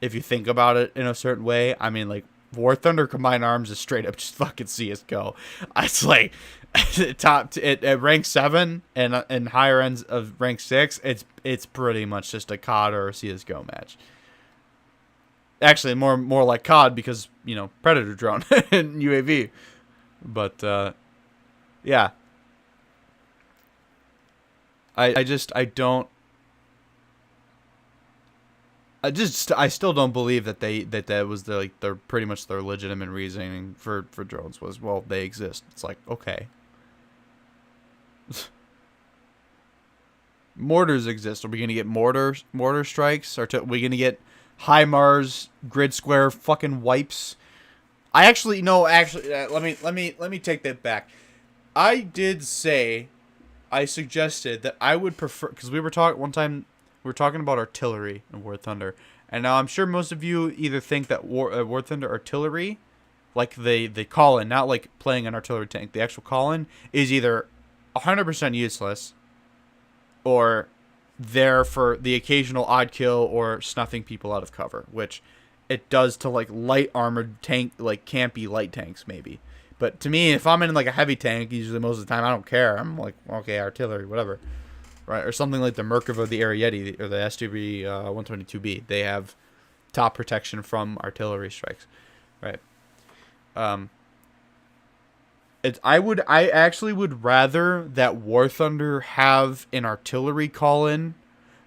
[SPEAKER 1] If you think about it in a certain way, I mean, like, War Thunder Combined Arms is straight up just fucking CS:GO. It's like at rank 7 and higher ends of rank 6, it's pretty much just a COD or a CS:GO match. Actually, more like COD because, you know, Predator drone and UAV. But yeah. I still don't believe that that was their pretty much their legitimate reasoning for drones was, well, they exist. It's like, okay. Mortars exist. Are we gonna get mortar strikes? Are we gonna get HIMARS, grid square fucking wipes? Let me take that back. I suggested that I would prefer, because we were talking about artillery in War Thunder, and now I'm sure most of you either think that War Thunder artillery, like the call-in, not like playing an artillery tank, the actual call-in is either 100% useless, or there for the occasional odd kill or snuffing people out of cover, which it does to like light armored tank, like campy light tanks maybe. But to me, if I'm in like a heavy tank, usually most of the time I don't care. I'm like, okay, artillery, whatever. Right, or something like the Merkava, the Ariete, or the STB 122B. They have top protection from artillery strikes, right? I actually would rather that War Thunder have an artillery call-in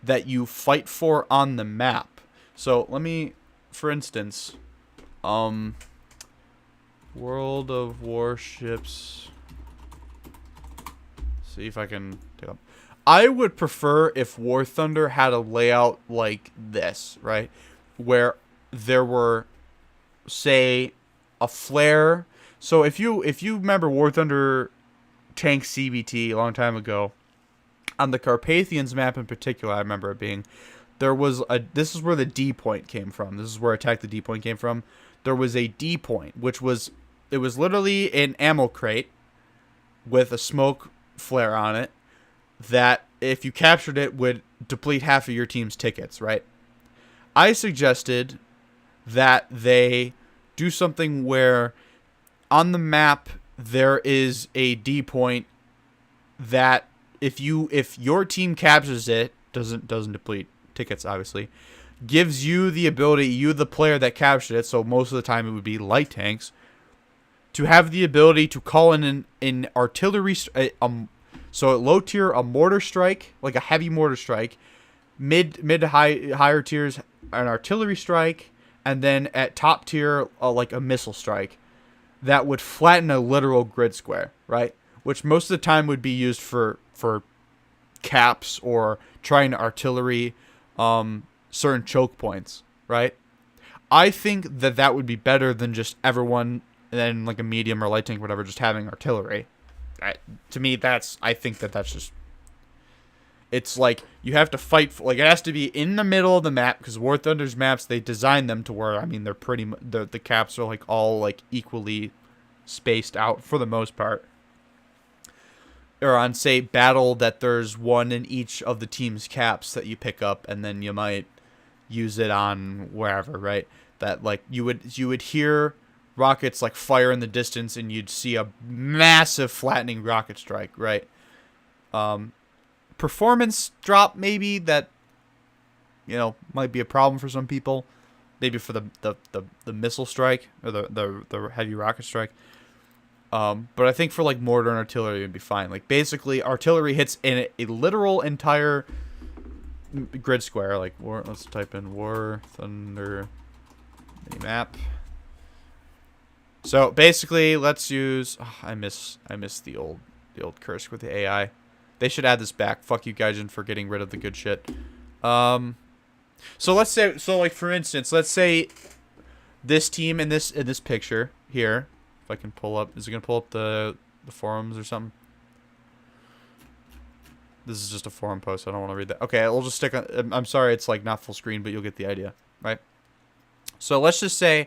[SPEAKER 1] that you fight for on the map. So let me, for instance, World of Warships. See if I can take up. I would prefer if War Thunder had a layout like this, right? Where there were, say, a flare. So if you remember War Thunder Tank CBT a long time ago, on the Carpathians map in particular, I remember it being, this is where the D point came from. This is where Attack the D point came from. There was a D point, it was literally an ammo crate with a smoke flare on it, that if you captured it would deplete half of your team's tickets, right? I suggested that they do something where on the map there is a D point that if your team captures it, doesn't deplete tickets obviously, gives you the ability, you the player that captured it, so most of the time it would be light tanks, to have the ability to call in an artillery, so at low tier, a mortar strike, like a heavy mortar strike, mid to higher tiers, an artillery strike, and then at top tier, like a missile strike, that would flatten a literal grid square, right? Which most of the time would be used for caps or trying to artillery certain choke points, right? I think that would be better than just everyone, and then like a medium or light tank, whatever, just having artillery. To me, I think that's just, it's like you have to fight for, like, it has to be in the middle of the map, because War Thunder's maps, they designed them to where, I mean, they're the caps are like all like equally spaced out for the most part. Or on, say, battle, that there's one in each of the team's caps that you pick up, and then you might use it on wherever, right? That like you would hear rockets like fire in the distance, and you'd see a massive flattening rocket strike, right? Performance drop, maybe, that, you know, might be a problem for some people. Maybe for the missile strike or the heavy rocket strike. But I think for like mortar and artillery, it'd be fine. Like basically, artillery hits in a literal entire grid square. Like let's type in War Thunder map. So basically, let's use. Oh, I miss the old curse with the AI. They should add this back. Fuck you, Gaijin, for getting rid of the good shit. So let's say, like for instance, let's say this team in this picture here. If I can pull up, is it gonna pull up the forums or something? This is just a forum post. I don't want to read that. Okay, we'll just stick on. I'm sorry, it's like not full screen, but you'll get the idea, right? So let's just say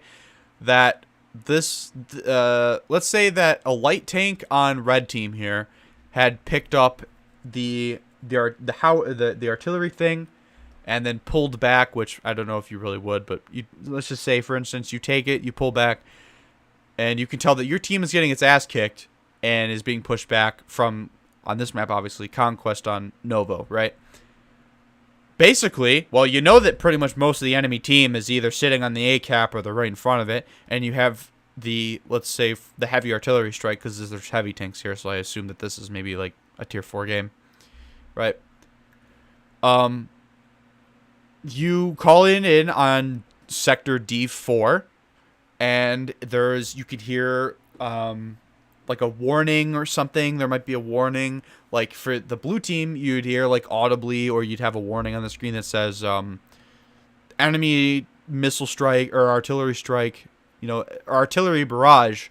[SPEAKER 1] that this. Let's say that a light tank on red team here had picked up the artillery thing, and then pulled back, which I don't know if you really would, but let's just say, for instance, you take it, you pull back, and you can tell that your team is getting its ass kicked and is being pushed back from, on this map, obviously, Conquest on Novo, right? Basically, well, you know that pretty much most of the enemy team is either sitting on the A cap or they're right in front of it, and you have the, let's say, the heavy artillery strike, because there's heavy tanks here, so I assume that this is maybe like a tier 4 game, right? You call in on sector D4, and you could hear like a warning or something. There might be a warning, like for the blue team, you'd hear like audibly, or you'd have a warning on the screen that says enemy missile strike or artillery strike, you know, artillery barrage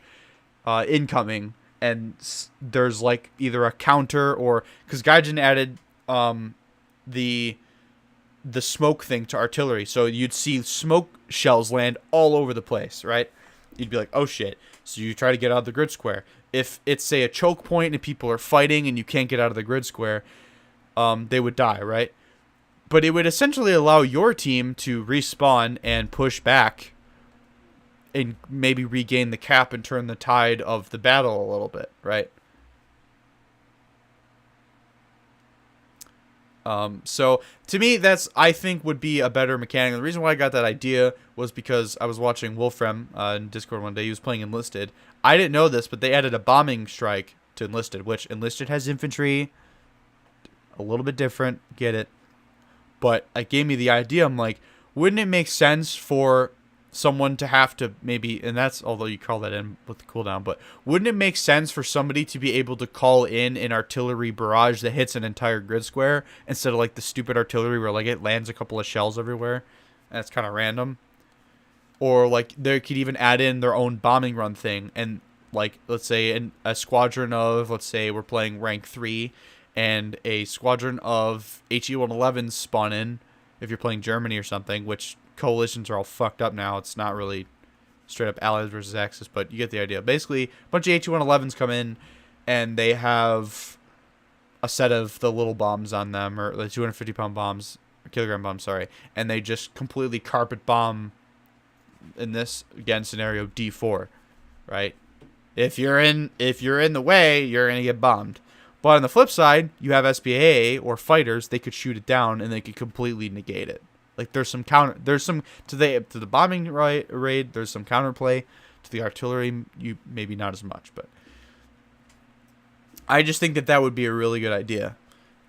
[SPEAKER 1] incoming, and there's like either a counter, or because Gaijin added the smoke thing to artillery, so you'd see smoke shells land all over the place, right? You'd be like, oh shit. So you try to get out of the grid square. If it's, say, a choke point and people are fighting and you can't get out of the grid square, they would die, right? But it would essentially allow your team to respawn and push back and maybe regain the cap and turn the tide of the battle a little bit, right? So to me, that's, I think, would be a better mechanic. And the reason why I got that idea was because I was watching Wolfram in Discord one day. He was playing Enlisted. I didn't know this, but they added a bombing strike to Enlisted, which Enlisted has infantry, a little bit different, get it. But it gave me the idea. I'm like, wouldn't it make sense for someone to have to maybe, and that's, although you call that in with the cooldown, but wouldn't it make sense for somebody to be able to call in an artillery barrage that hits an entire grid square instead of like the stupid artillery where like it lands a couple of shells everywhere and it's kind of random? Or like they could even add in their own bombing run thing, and like, let's say a squadron of, let's say we're playing rank 3, and a squadron of HE-111s spawn in, if you're playing Germany or something, which coalitions are all fucked up now. It's not really straight up Allies versus Axis, but you get the idea. Basically, a bunch of HE-111s come in, and they have a set of the little bombs on them, or the 250-pound bombs, or kilogram bombs, sorry, and they just completely carpet bomb, in this, again, scenario, D4, right? If you're in the way, you're going to get bombed. But on the flip side, you have SPA or fighters, they could shoot it down, and they could completely negate it. Like, there's some to the bombing raid, there's some counterplay To the artillery, you maybe not as much, but I just think that would be a really good idea,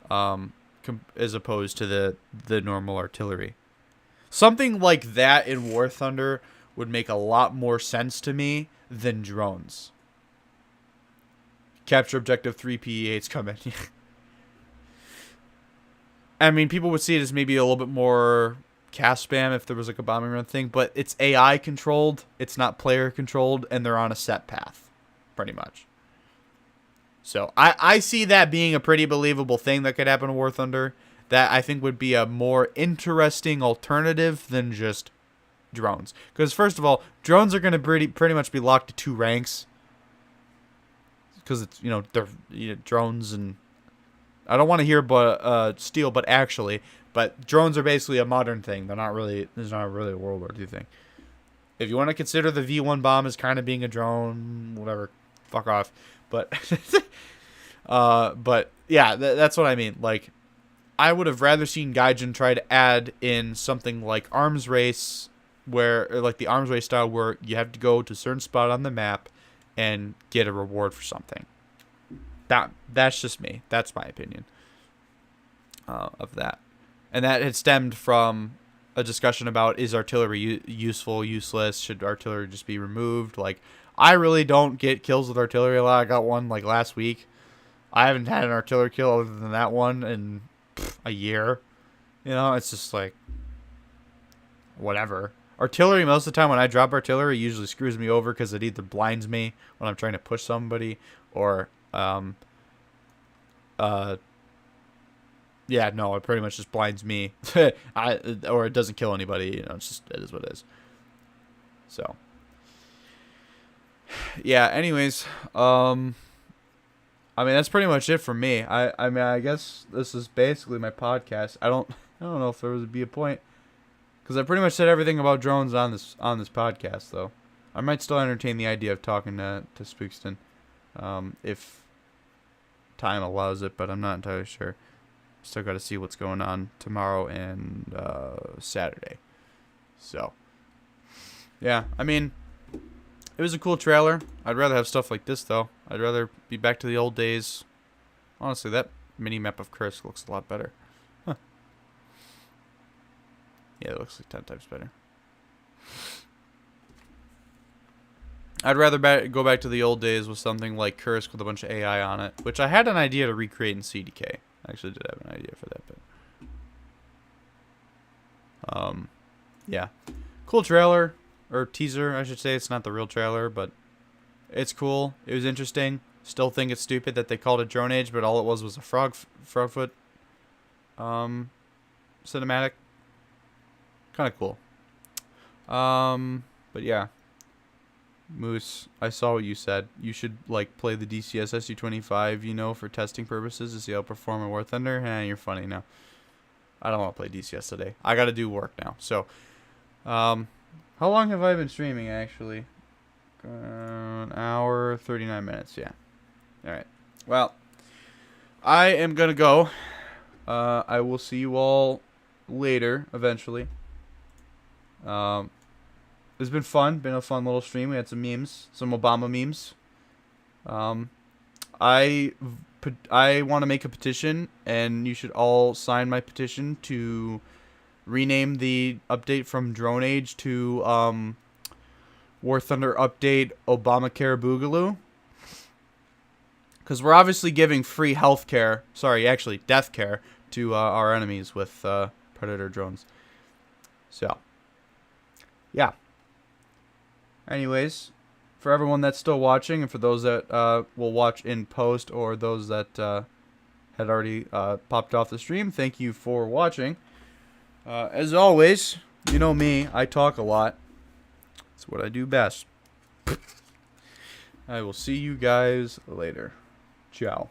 [SPEAKER 1] as opposed to the normal artillery. Something like that in War Thunder would make a lot more sense to me than drones. Capture objective 3 PE8s coming. I mean, people would see it as maybe a little bit more cast spam if there was like a bombing run thing, but it's AI controlled, it's not player controlled, and they're on a set path, pretty much. So I see that being a pretty believable thing that could happen in War Thunder. That I think would be a more interesting alternative than just drones. Because first of all, drones are going to pretty much be locked to 2 ranks. Because it's they're drones, and I don't want to hear but steel, but drones are basically a modern thing. They're not really. There's not really a World War II thing. If you want to consider the V1 bomb as kind of being a drone, whatever, fuck off. But but yeah, that's what I mean. Like, I would have rather seen Gaijin try to add in something like arms race, like the arms race style, where you have to go to a certain spot on the map and get a reward for something. That's just me. That's my opinion of that. And that had stemmed from a discussion about, is artillery useful, useless? Should artillery just be removed? Like, I really don't get kills with artillery a lot. I got one like last week. I haven't had an artillery kill other than that one in a year. It's just like, whatever. Artillery, most of the time when I drop artillery, it usually screws me over because it either blinds me when I'm trying to push somebody, or yeah, no, it pretty much just blinds me. Or it doesn't kill anybody. It is what it is. So, yeah, anyways, I mean, that's pretty much it for me. I mean, I guess this is basically my podcast. I don't know if there would be a point, because I pretty much said everything about drones on this podcast, though. I might still entertain the idea of talking to Spookston, if time allows it, but I'm not entirely sure. Still got to see what's going on tomorrow and Saturday. So, yeah, I mean, it was a cool trailer. I'd rather have stuff like this, though. I'd rather be back to the old days. Honestly, that mini-map of Kursk looks a lot better. Huh. Yeah, it looks like 10 times better. I'd rather go back to the old days with something like Kursk with a bunch of AI on it, which I had an idea to recreate in CDK. I actually did have an idea for that, but yeah, cool trailer, or teaser, I should say. It's not the real trailer, but it's cool. It was interesting. Still think it's stupid that they called it Drone Age, but all it was a Frogfoot cinematic. Kind of cool. But yeah, Moose, I saw what you said. You should like play the DCS SU-25, for testing purposes to see how it perform in War Thunder. You're funny now. I don't want to play DCS today. I got to do work now. So, how long have I been streaming, actually? An hour, 39 minutes, yeah. Alright. Well, I am going to go. I will see you all later, eventually. It's been fun. Been a fun little stream. We had some memes. Some Obama memes. I want to make a petition, and you should all sign my petition to rename the update from Drone Age to War Thunder Update Obamacare Boogaloo. Because we're obviously giving free health care, actually death care, to our enemies with Predator drones. So, yeah. Anyways, for everyone that's still watching, and for those that will watch in post, or those that had already popped off the stream, thank you for watching. As always, you know me, I talk a lot. It's what I do best. I will see you guys later. Ciao.